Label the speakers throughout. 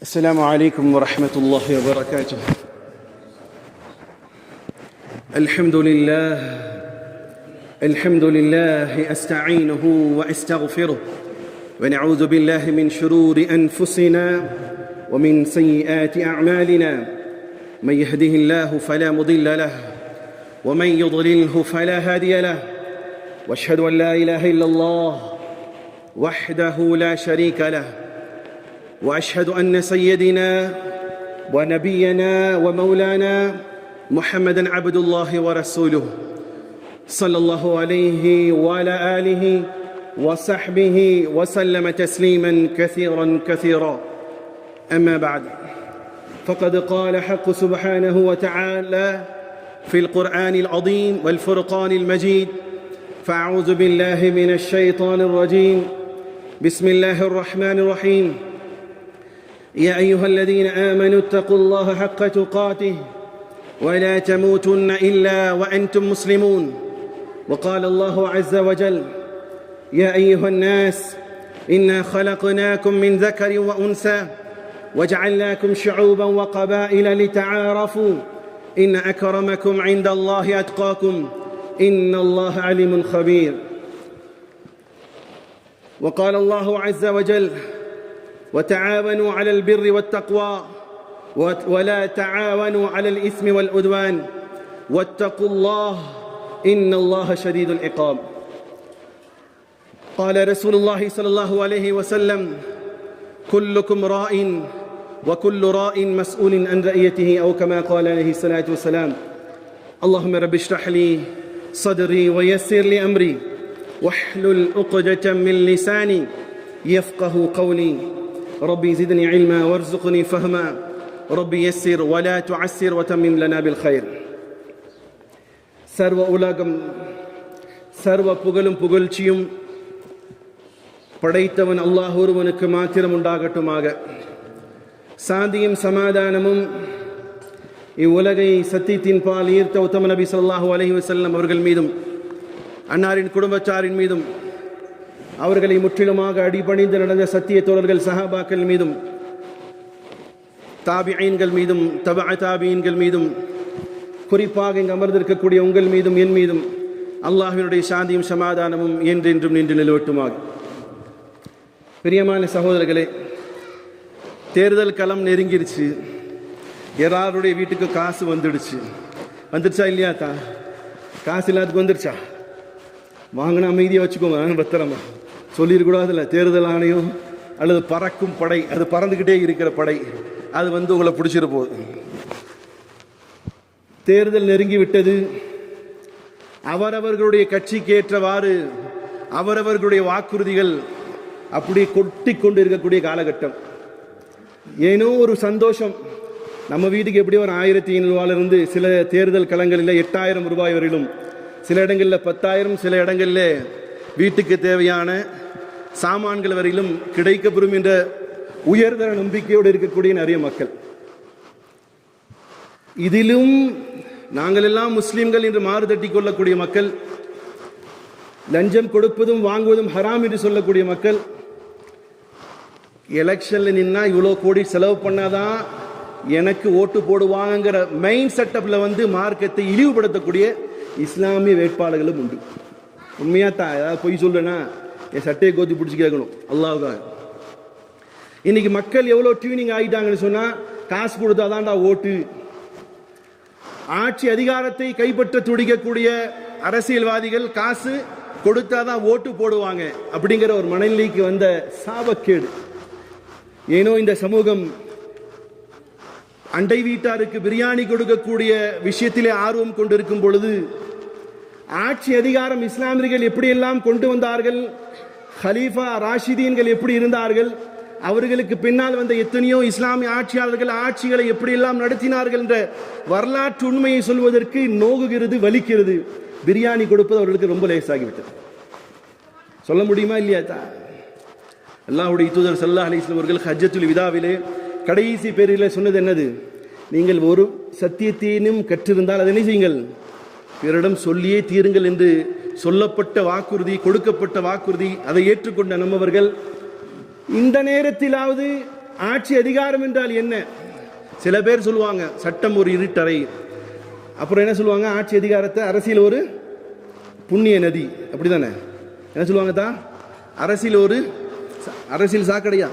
Speaker 1: السلام عليكم ورحمة الله وبركاته. الحمد لله أستعينه وأستغفره ونعوذ بالله من شرور أنفسنا ومن سيئات أعمالنا. من يهده الله فلا مضل له ومن يضلله فلا هادي له، وأشهد أن لا إله إلا الله وحده لا شريك له، وأشهد أن سيدنا ونبينا ومولانا محمدًا عبد الله ورسوله صلى الله عليه وعلى آله وصحبه وسلم تسليمًا كثيرًا. أما بعد، فقد قال حق سبحانه وتعالى في القرآن العظيم والفرقان المجيد: فأعوذ بالله من الشيطان الرجيم. بسم الله الرحمن الرحيم. يا أيها الذين آمنوا اتقوا الله حق تقاته ولا تموتن إلا وأنتم مسلمون. وقال الله عز وجل: يا أيها الناس إنا خلقناكم من ذكر وأنثى وجعلناكم شعوبا وقبائل لتعارفوا إن أكرمكم عند الله أتقاكم إن الله عليم خبير. وقال الله عز وجل: وتعاونوا على البر والتقوى ولا تعاونوا على الإثم والعدوان واتقوا الله إن الله شديد العقاب. قال رسول الله صلى الله عليه وسلم: كلكم راء وكل راء مسؤول عن رعيته، أو كما قال عليه الصلاة والسلام. اللهم رب اشرح لي صدري ويسر لي أمري واحلل عقدة من لساني يفقه قولي. ربي زدني علما وارزقني فهما ربي يسر ولا تعسر وتمم لنا بالخير. சர்வ உலகம் சர்வ புகழும் புகழ்ச்சியும் படைத்தவன் அல்லாஹ் ஒருவனுக்கு மாத்திரம் உண்டாகட்டுமாக. சாந்தியும் சமாதானமும் இவ்வுலகை சத்தியத்தின் பால் ஈர்த்த உத்தம நபி ஸல்லல்லாஹு அலைஹி வஸல்லம் அவர்கள் மீதும் அன்னாரின் குடும்பத்தாரின் மீதும் அவர்களை முற்றிலுமாக அடிபணிந்து நடந்த சத்திய தோழர்கள் சஹாபாக்கள் மீதும் தாபிஈன்கள் மீதும் தபஅ தாபிஈன்கள் மீதும் குறிப்பாக இங்கு அமர்ந்திருக்கக்கூடிய உங்கள் மீதும் என் மீதும் அல்லாஹ்வினுடைய சாந்தியும் சமாதானமும் என்றென்றும் நின்று நிலவட்டுமாக. பிரியமான சகோதரர்களே, தேர்தல் களம் நெருங்கிருச்சு. எல்லாருடைய வீட்டுக்கு காசு வந்துடுச்சா இல்லையா? காசு இல்லாததுக்கு வந்துருச்சா? வாங்கின அமைதியாக வச்சுக்கோங்க, பத்திரமா சொல்லிடக்கூடாதுல்ல. தேர்தல் ஆணையம் அல்லது பறக்கும் படை, அது பறந்துக்கிட்டே இருக்கிற படை, அது உங்களை பிடிச்சிட போகுது. தேர்தல் நெருங்கி விட்டது. அவரவர்களுடைய கட்சிக்கு ஏற்றவாறு அவரவர்களுடைய வாக்குறுதிகள் அப்படியே கொட்டி கொண்டு இருக்கக்கூடிய காலகட்டம். ஏனோ ஒரு சந்தோஷம். நம்ம வீட்டுக்கு எப்படி ஒரு 1500 ரூபாயிலிருந்து சில தேர்தல் களங்களில் 8000 ரூபாய் வரையிலும், சில இடங்களில் 10,000, சில இடங்களில் வீட்டுக்கு தேவையான சாமான்கள் வரையிலும் கிடைக்கப்பெறும் என்ற உயர்தர நம்பிக்கையோடு இருக்கக்கூடிய நிறைய மக்கள். இதிலும் நாங்கள் எல்லாம் முஸ்லிம்கள் என்று மாறுதட்டி கொள்ளக்கூடிய மக்கள், லஞ்சம் கொடுப்பதும் வாங்குவதும் ஹராம் என்று சொல்லக்கூடிய மக்கள், எலெக்ஷன்ல நின்னா இவ்வளோ கோடி செலவு பண்ணாதான் எனக்கு ஓட்டு போடுவாங்கிற மெயின் செட்டப்ல மார்க்கத்தை இழிவுபடுத்தக்கூடிய இஸ்லாமிய வேட்பாளர்களும் உண்டு. உண்மையா தான் ஏதாவது பொய் சொல்றேன்னா என் சட்டையை கோத்தி பிடிச்சி கேட்கணும். அல்லாஹ்வுக்காக இன்னைக்கு மக்கள் எவ்வளோ டியூனிங் ஆகிட்டாங்கன்னு சொன்னா, காசு கொடுத்தாதான்டா ஓட்டு, ஆட்சி அதிகாரத்தை கைப்பற்ற துடிக்கக்கூடிய அரசியல்வாதிகள் காசு கொடுத்தாதான் ஓட்டு போடுவாங்க அப்படிங்கிற ஒரு மனநிலைக்கு வந்த சாபக்கேடு. ஏனோ இந்த சமூகம் அண்டை வீட்டாருக்கு பிரியாணி கொடுக்கக்கூடிய விஷயத்திலே ஆர்வம் கொண்டிருக்கும் பொழுது, ஆட்சி அதிகாரம் இஸ்லாமியர்கள் எப்படியெல்லாம் கொண்டு வந்தார்கள், ஹலீஃபா ராஷிதீன்கள் எப்படி இருந்தார்கள், அவர்களுக்கு பின்னால் வந்த எத்தனையோ இஸ்லாமிய ஆட்சியாளர்கள் ஆட்சிகளை எப்படியெல்லாம் நடத்தினார்கள் என்ற வரலாற்று உண்மையை சொல்வதற்கு நோகுகிறது, வலிக்கிறது. பிரியாணி கொடுப்பது அவர்களுக்கு ரொம்ப லேசாகிவிட்டது. சொல்ல முடியுமா இல்லையா? அல்லாஹ்வுடைய தூதர் ஸல்லல்லாஹு அலைஹி வஸல்லம் அவர்கள் ஹஜ்ஜத்துல் விதாவிலே கடைசி பேரில் சொன்னது என்னது? நீங்கள் ஒரு சத்தியத்தையும் கற்றிருந்தால் அதை என்ன செய்யுங்கள், பிறரிடம் சொல்லியே தீருங்கள் என்று சொல்லப்பட்ட வாக்குறுதி, கொடுக்கப்பட்ட வாக்குறுதி, அதை ஏற்றுக்கொண்ட நம்மவர்கள் இந்த நேரத்திலாவது ஆட்சி அதிகாரம் என்றால் என்ன? சில பேர் சொல்லுவாங்க சட்டம் ஒரு இருட்டறை, அப்புறம் என்ன சொல்லுவாங்க, ஆட்சி அதிகாரத்தை அரசியல் ஒரு புண்ணிய நதி, அப்படிதானே? என்ன சொல்லுவாங்க தான், அரசியல் சாக்கடையா?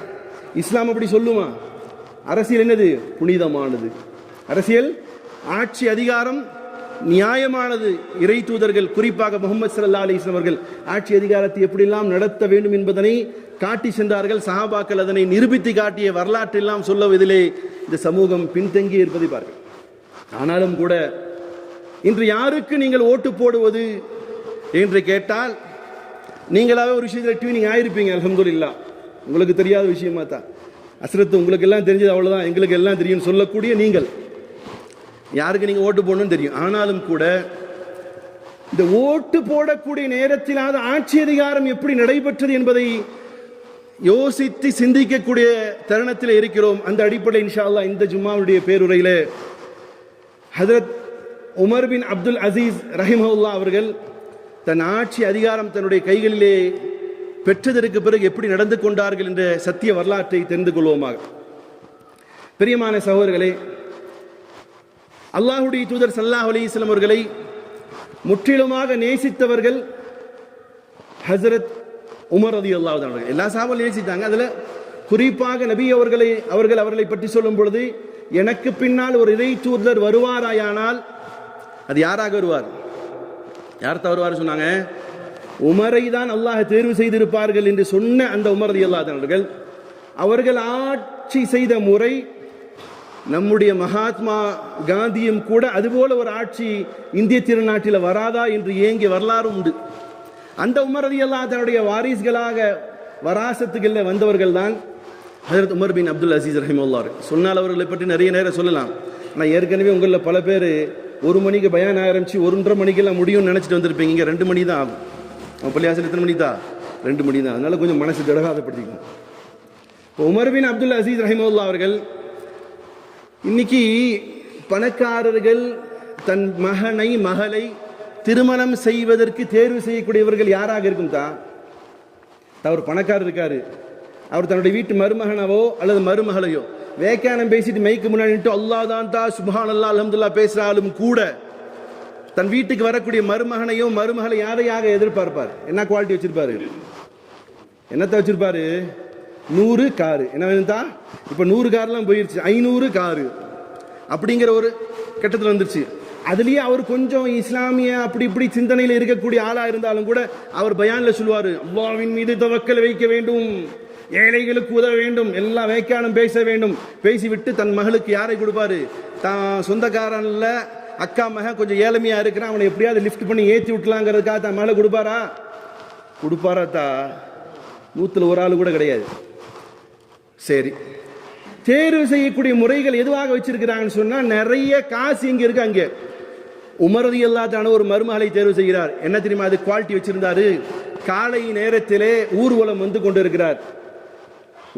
Speaker 1: இஸ்லாம் அப்படி சொல்லுமா? அரசியல் என்னது? புனிதமானது. அரசியல் ஆட்சி அதிகாரம் நியாயமானது. இறை தூதர்கள் குறிப்பாக முகமது ஸல்லல்லாஹு அலைஹி வஸல்லம் அவர்கள் ஆட்சி அதிகாரத்தை எப்படியெல்லாம் நடத்த வேண்டும் என்பதனை காட்டி சென்றார்கள். சஹாபாக்கள் அதனை நிரூபித்து காட்டிய வரலாற்றெல்லாம் சொல்லுவதிலே இந்த சமூகம் பின்தங்கி இருப்பதை பாருங்கள். ஆனாலும் கூட இன்று யாருக்கு நீங்கள் ஓட்டு போடுவது என்று கேட்டால், நீங்களாவே ஒரு விஷயத்தில் டியூனிங் ஆயிருப்பீங்க. அல்ஹம்துலில்லாஹ், உங்களுக்கு தெரியாத விஷயமா தான். அஸ்ரத்து உங்களுக்கு எல்லாம் தெரிஞ்சது அவ்வளவுதான், எங்களுக்கு எல்லாம் தெரியும் சொல்லக்கூடிய நீங்கள் யாருக்கு நீங்க ஓட்டு போடணும்னு தெரியும். ஆனாலும் கூட இந்த ஓட்டு போடக்கூடிய நேரத்திலாவது ஆட்சி அதிகாரம் எப்படி நடைபெற்றது என்பதை யோசித்து சிந்திக்கக்கூடிய தருணத்தில் இருக்கிறோம். அந்த அடிப்படையில் இன்ஷா அல்லாஹ் இந்த ஜும்மாவுடைய பேருரையில ஹஜ்ரத் உமர் பின் அப்துல் அசீஸ் ரஹிமஹுல்லாஹ் அவர்கள் தன் ஆட்சி அதிகாரம் தன்னுடைய கைகளிலே பெற்றதற்கு பிறகு எப்படி நடந்து கொண்டார்கள் என்ற சத்திய வரலாற்றை தெரிந்து கொள்வோமாக. பிரியமான சகோதரர்களே, அல்லாஹ்வுடைய தூதர் ஸல்லல்லாஹு அலைஹி வஸல்லம் அவர்களை முற்றிலுமாக நேசித்தவர்கள் ஹஜ்ரத் உமர் ரலியல்லாஹு அன்ஹு. எல்லா சஹாபாக்களும் நேசித்தாங்க. அதுல குறிப்பாக நபி அவர்களை பற்றி சொல்லும் பொழுது, எனக்கு பின்னால் ஒரு இறை தூதர் வருவாராயானால் அது யாராக வருவார்? யார்தான் வருவார் சொன்னாங்க? உமரை தான் அல்லாஹ் தேர்வு செய்திருப்பார்கள் என்று சொன்ன அந்த உமர் ரலியல்லாஹு அன்ஹு அவர்கள் ஆட்சி செய்த முறை, நம்முடைய மகாத்மா காந்தியும் கூட அதுபோல ஒரு ஆட்சி இந்திய திருநாட்டில் வராதா என்று ஏங்கிய வரலாறு உண்டு. அந்த உமர் ரலியல்லாஹு தன்னுடைய வாரிசுகளாக வராசத்துகளில் வந்தவர்கள் தான் ஹஜ்ரத் உமர் பின் அப்துல் அசீஸ் ரஹிமஹுல்லாஹ். சொன்னால் அவர்களை பற்றி நிறைய நேரம் சொல்லலாம். ஆனால் ஏற்கனவே உங்களில் பல பேர் 1 மணிக்கு பயான் ஆரம்பிச்சு 1:30 மணிக்கெல்லாம் முடியும்னு நினச்சிட்டு வந்திருப்பீங்க. இங்கே 2 மணி தான் ஆகும். பள்ளியாசல் எத்தனை மணி தான்? 2 மணி தான். அதனால கொஞ்சம் மனசு திடகாதப்படுத்திக்கணும். இப்போ உமர் பின் அப்துல் அசீஸ் ரஹிமஹுல்லாஹ் அவர்கள் இன்னைக்கு பணக்காரர்கள் தன் மகளை திருமணம் செய்வதற்கு தேர்வு செய்யக்கூடியவர்கள் யாராக இருக்கும் தான்? அவர் பணக்காரர் இருக்காரு, அவர் தன்னுடைய வீட்டு மருமகனவோ அல்லது மருமகளையோ வேக்கானம் பேசிட்டு மைக்கு முன்னாடி அல்லாஹ் தான் தா சுப்ஹானல்லாஹ் அல்ஹம்துலில்லாஹ் பேசுறாலும் கூட தன் வீட்டுக்கு வரக்கூடிய மருமகனையோ மருமகளை யாரையாக எதிர்பார்ப்பார்? என்ன குவாலிட்டி வச்சிருப்பாரு? என்னத்தை வச்சிருப்பாரு? 100 காரு. என்ன வேணும்தா? இப்ப 100 கார்லாம் போயிருச்சு, 500 காரு அப்படிங்கிற ஒரு கட்டத்தில் வந்துருச்சு. அதுலயே அவர் கொஞ்சம் இஸ்லாமிய அப்படி இப்படி சிந்தனையில் இருக்கக்கூடிய ஆளா இருந்தாலும் கூட அவர் பயான்ல சொல்லுவாரு, அல்லாஹ்வின் மீது தவக்கல் வைக்க வேண்டும், ஏழைகளுக்கு உதவ வேண்டும், எல்லாம் வேக்கானம் பேச வேண்டும். பேசிவிட்டு தன் மகளுக்கு யாரை கொடுப்பாரு? தான் சொந்தக்காரன்ல அக்கா மக கொஞ்சம் ஏழ்மையா இருக்கிறான், அவனை எப்படியாவது லிஃப்ட் பண்ணி ஏற்றி விட்டலாங்கிறதுக்காக தான் மகளை கொடுப்பாரா? தா 100ல் ஒரு ஆள் கூட கிடையாது. சரி, தேர்வு செய்யக்கூடிய முறைகள் எதுவாக வச்சிருக்கிறாங்கன்னு சொன்னா, நிறைய காசு இங்க இருக்கு. அங்கே உமர் ரலியல்லாஹு அன்ஹு ஒரு மருமகளை தேர்வு செய்கிறார். என்ன தெரியுமா அது குவாலிட்டி வச்சிருந்தாரு? காலை நேரத்திலே ஊர்வலம் வந்து கொண்டிருக்கிறார்.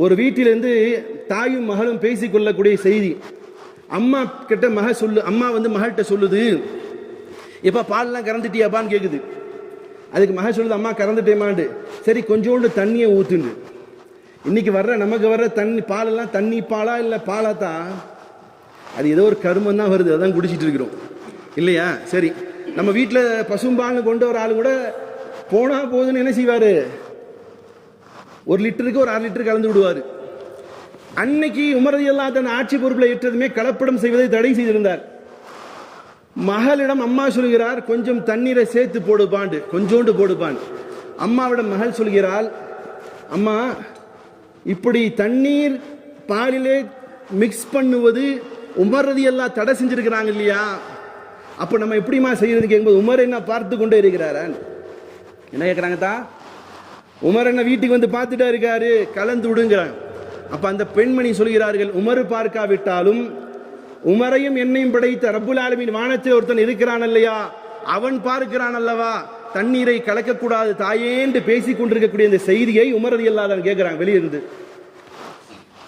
Speaker 1: ஒரு வீட்டிலிருந்து தாயும் மகளும் பேசிக் கொள்ளக்கூடிய செய்தி. அம்மா கிட்ட அம்மா வந்து மகள்கிட்ட சொல்லுது, எப்ப பால்லாம் கறந்துட்டியாப்பான்னு கேக்குது. அதுக்கு மக சொல்லுது, அம்மா கறந்துட்டேமாண்டு. சரி, கொஞ்சோண்டு தண்ணியை ஊத்துண்டு. இன்னைக்கு நமக்கு வர்ற தண்ணி பாலெல்லாம் தண்ணி பாலா இல்லை பாலாத்தான், அது ஏதோ ஒரு கருமம் தான் வருது, அதான் குடிச்சிட்டு இருக்கிறோம் இல்லையா? சரி, நம்ம வீட்டில் பசும்பால்னு கொண்டு வர ஆள் கூட போனா போதுன்னு என்ன செய்வாரு? 1 லிட்டருக்கு ஒரு 1/2 லிட்டர் கலந்து விடுவாரு. அன்னைக்கு உமர் ரலியல்லாஹு தன் ஆட்சி பொறுப்பில் ஏற்றதுமே கலப்படம் செய்வதை தடை செய்திருந்தார். மகளிடம் அம்மா சொல்கிறார், கொஞ்சம் தண்ணீரை சேர்த்து போடுப்பாண்டு, கொஞ்சோண்டு போடுப்பான். அம்மாவிடம் மகள் சொல்கிறாள், அம்மா இப்படி தண்ணீர் பாலிலே மிக்ஸ் பண்ணுவது உமர் ரலியல்லாஹு தடை செஞ்சிருக்கிறாங்க இல்லையா? அப்ப நம்ம எப்படிமா செய்யறது கேட்கும்போது உமர் என்ன பார்த்து கொண்டே இருக்கிறாரா? என்ன கேட்குறாங்க தான்? உமர் என்ன வீட்டுக்கு வந்து பார்த்துட்டா இருக்காரு, கலந்து விடுங்கிறாங்க. அப்ப அந்த பெண்மணி சொல்கிறார்கள், உமர் பார்க்காவிட்டாலும் உமரையும் என்னையும் படைத்த ரப்புல் ஆலமீன் வானத்தில் ஒருத்தன் இருக்கிறான் இல்லையா, அவன் பார்க்கிறான் அல்லவா, தண்ணீரை கலக்கக்கூடாது தாயேன்று பேசிக் கொண்டிருக்கக்கூடிய இந்த செய்தியை உமர் ரலியல்லாஹு அன்ஹு கேட்கிறாங்க. வெளியிருந்து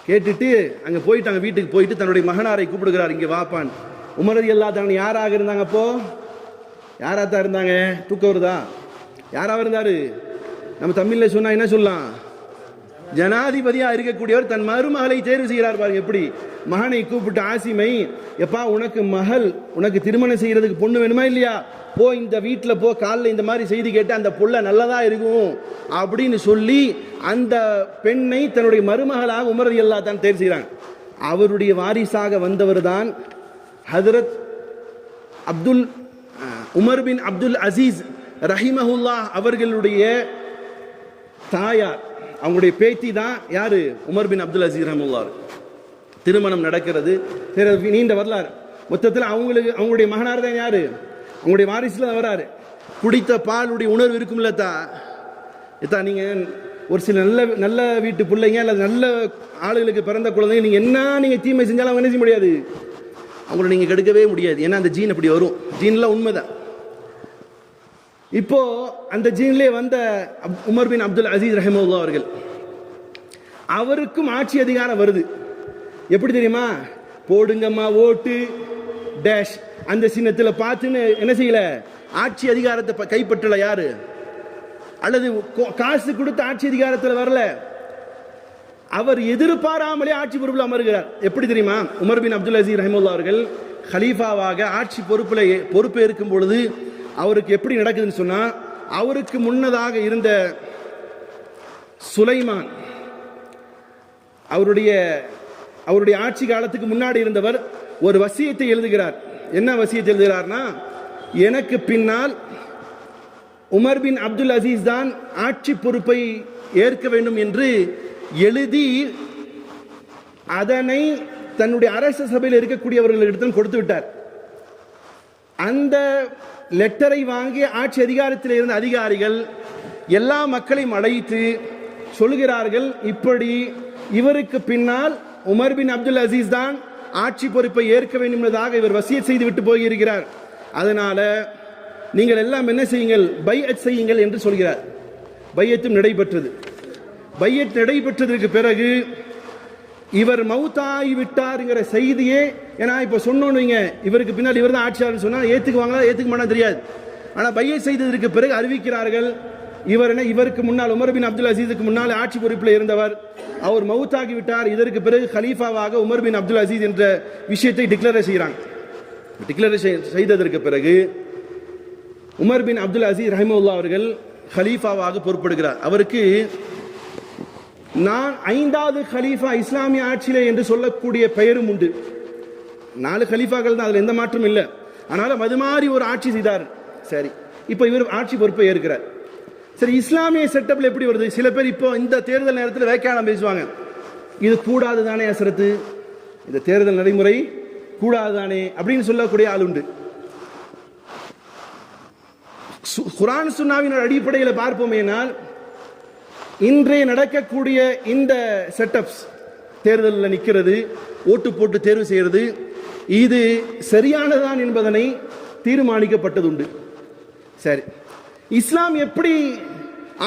Speaker 1: கேட்டுட்டு அங்க போயிட்டாங்க. வீட்டுக்கு போயிட்டு தன்னுடைய மகனாரை கூப்பிடுகிறார், இங்க வாப்பான். உமர் ரலியல்லாஹு அன்ஹு யாராக இருந்தாங்க? அப்போ யாராத்தான் இருந்தாங்க? தூக்கம் வருதா? யாராக இருந்தாரு? நம்ம தமிழ்ல சொன்னா என்ன சொல்லலாம்? ஜனாதிபதியா இருக்கக்கூடியவர் தன் மருமகளை தேர்வு செய்கிறார் பாருங்க. எப்படி மகனை கூப்பிட்டு, ஆசிமை, எப்பா உனக்கு மகள், உனக்கு திருமணம் செய்யறதுக்கு பொண்ணு வேணுமா இல்லையா, போ இந்த வீட்டில் போ, காலில் இந்த மாதிரி செய்தி கேட்டு அந்த புள்ள நல்லதா இருக்கும் அப்படின்னு சொல்லி அந்த பெண்ணை தன்னுடைய மருமகளாக உமர் ரலியல்லாஹு தான் தேர்வு செய்கிறாங்க. அவருடைய வாரிசாக வந்தவர் தான் ஹதரத் உமர் பின் அப்துல் அசீஸ் ரஹிமஹுல்லாஹ் அவர்களுடைய தாயார், அவங்களுடைய பேத்தி தான் யாரு, உமர் பின் அப்துல் அசீஸ் ரஹிமஹுல்லாஹ். திருமணம் நடக்கிறது, நீண்ட வரலாறு. மொத்தத்தில் அவங்களுடைய மகனார் தான் யாரு, அவங்களுடைய வாரிசுல வராரு. குடித்த பாலுடைய உணர்வு இருக்கும்ல தான், நீங்க ஒரு சில நல்ல வீட்டு பிள்ளைங்க அல்லது நல்ல ஆளுகளுக்கு பிறந்த குழந்தைங்க நீங்க தீமை செஞ்சாலும் அவங்க என்ன செய்ய முடியாது, அவங்கள நீங்க கெடுக்கவே முடியாது. ஏன்னா அந்த ஜீன் அப்படி வரும், ஜீன்லாம் உண்மைதான். இப்போ அந்த ஜீன்லேயே வந்த உமர் பின் அப்துல் அசீஸ் ரஹிமஹுல்லாஹ் அவர்கள், அவருக்கும் ஆட்சி அதிகாரம் வருது. எப்படி தெரியுமா, போடுங்கம்மா ஓட்டு டேஷ் அந்த சின்னத்தில் பார்த்துன்னு என்ன செய்யல, ஆட்சி அதிகாரத்தை கைப்பற்றல யாரு, அல்லது காசு கொடுத்து ஆட்சி அதிகாரத்தில் வரல, அவர் எதிர்பாராமலே ஆட்சி பொறுப்பில் அமர்கிறார். எப்படி தெரியுமா, உமர் பின் அப்துல் அசீஸ் ரஹிமஹுல்லாஹ் அவர்கள் ஹலீஃபாவாக ஆட்சி பொறுப்பே இருக்கும் பொழுது அவருக்கு எப்படி நடக்குதுன்னு சொன்னா, அவருக்கு முன்னதாக இருந்த சுலைமான், அவருடைய ஆட்சி காலத்துக்கு முன்னாடி இருந்தவர் ஒரு வசியத்தை எழுதுகிறார். என்ன வசியத்தை எழுதுகிறார்னா, எனக்கு பின்னால் உமர் பின் அப்துல் அசீஸ் தான் ஆட்சி பொறுப்பை ஏற்க வேண்டும் என்று எழுதி அதனை தன்னுடைய அரச சபையில் இருக்கக்கூடியவர்களிடத்தில் கொடுத்து விட்டார். அந்த லெட்டரை வாங்கி ஆட்சி அதிகாரத்தில் இருந்த அதிகாரிகள் எல்லா மக்களையும் அழைத்து சொல்கிறார்கள், இப்படி இவருக்கு பின்னால் உமர் பின் அப்துல் அசீஸ் தான் ஆட்சி பொறுப்பை ஏற்க வேண்டும் என்பதாக இவர் வசியத் செய்து விட்டு போயிருக்கிறார். அதனால நீங்கள் எல்லாம் என்ன செய்யுங்கள், பைஅத் செய்யுங்கள் என்று சொல்கிறார். பையத்தும் நடைபெற்றது. பையத் நடைபெற்றதற்கு பிறகு இவர் மௌத்தாகி விட்டாருங்கிற செய்தியே, ஏன்னா இப்போ சொன்னோன்னு இவருக்கு பின்னால் இவர் தான் ஆட்சியாளர் சொன்னால் ஏற்றுக்குவாங்களா ஏற்றுக்க மாட்டா தெரியாது. ஆனால் பையத் செய்ததற்கு பிறகு அறிவிக்கிறார்கள், இவருக்கு முன்னால் உமர் பின் அப்துல் அசீஸுக்கு முன்னால் ஆட்சி பொறுப்பில் இருந்தவர், அவர் மௌத்தாகி விட்டார். இதற்கு பிறகு ஹலீஃபாவாக உமர் பின் அப்துல் அசீஸ் என்ற விஷயத்தை டிக்ளேர் செய்கிறாங்க. டிக்ளேர் செய்ததற்கு பிறகு உமர் பின் அப்துல் அசீஸ் ரஹிமஹுல்லாஹ் அவர்கள் ஹலீஃபாவாக பொறுப்படுகிறார். அவருக்கு நான் 5வது ஹலீஃபா இஸ்லாமிய ஆட்சியிலே என்று சொல்லக்கூடிய பெயரும் உண்டு. 4 ஹலீஃபாக்கள் தான், அதில் எந்த மாற்றம் இல்லை. ஆனாலும் அது மாதிரி ஒரு ஆட்சி செய்தார். சரி, இப்போ இவர் ஆட்சி பொறுப்பை ஏற்கிறார். சரி, இஸ்லாமிய செட்டப்ல எப்படி வருது? சில பேர் இப்போ இந்த தேர்தல் நேரத்தில் வேக்கானம் பேசுவாங்க, இது கூடாது தானே அசரத்து, இந்த தேர்தல் நடைமுறை கூடாது தானே அப்படின்னு சொல்லக்கூடிய ஆள் உண்டு. குர்ஆன் சுன்னாவின் அடிப்படையில் பார்ப்போமேனால் இன்றைய நடக்கக்கூடிய இந்த செட்டப்ஸ், தேர்தலில் நிற்கிறது, ஓட்டு போட்டு தேர்வு செய்கிறது, இது சரியானதான் என்பதனை தீர்மானிக்கப்பட்டதுண்டு. சரி, இஸ்லாம் எப்படி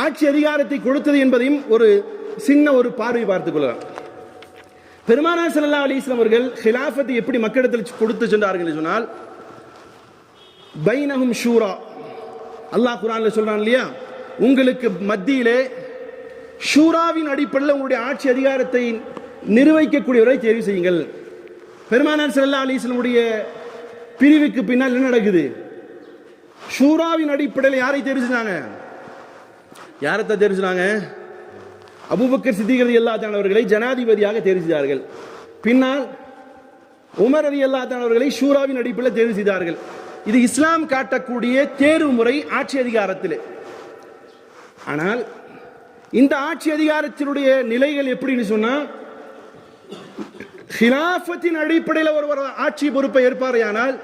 Speaker 1: ஆட்சி அதிகாரத்தை கொடுத்தது என்பதையும் ஒரு சின்ன ஒரு பார்வை பார்த்துக் கொள்ளலாம். பெருமானார் ஸல்லல்லாஹு அலைஹி வஸல்லம் அவர்கள் ஹிலாஃபத்தை எப்படி மக்களிடத்தில் கொடுத்து சென்றார்கள் சொன்னால், பைனஹும் ஷூரா, அல்லாஹ் குர்ஆன்ல சொல்றான் இல்லையா, உங்களுக்கு மத்தியிலே ஷூராவின் அடிப்படையில் உங்களுடைய ஆட்சி அதிகாரத்தை நிர்வகிக்கக்கூடியவரை தேர்வு செய்யுங்கள். பெருமானார் ஸல்லல்லாஹு அலைஹி வஸல்லம் உடைய பிரிவுக்கு பின்னால் என்ன நடக்குது? ஷூராவின் அடிப்படையில் யாரை தேர்வு செஞ்சாங்க? யாரத்தை தேர்வு செஞ்சாங்க? அபூபக்கர் சித்திக் ரலியல்லாஹு தஆலா அவர்களை ஜனாதிபதியாக தேர்வு செய்தார்கள். பின்னால் உமர் ரலியல்லாஹு தஆலா அவர்களை ஷூராவின் அடிப்படையில் தேர்வு செய்தார்கள். இது இஸ்லாம் காட்டக்கூடிய தேர்வு முறை ஆட்சி அதிகாரத்தில். ஆனால் இந்த ஆட்சி அதிகாரத்தினுடைய நிலைகள் எப்படின்னு சொன்னா, ஹிலாஃபத்தின் அடிப்படையில் ஒருவர் ஆட்சி பொறுப்பை ஏற்பாரையானால்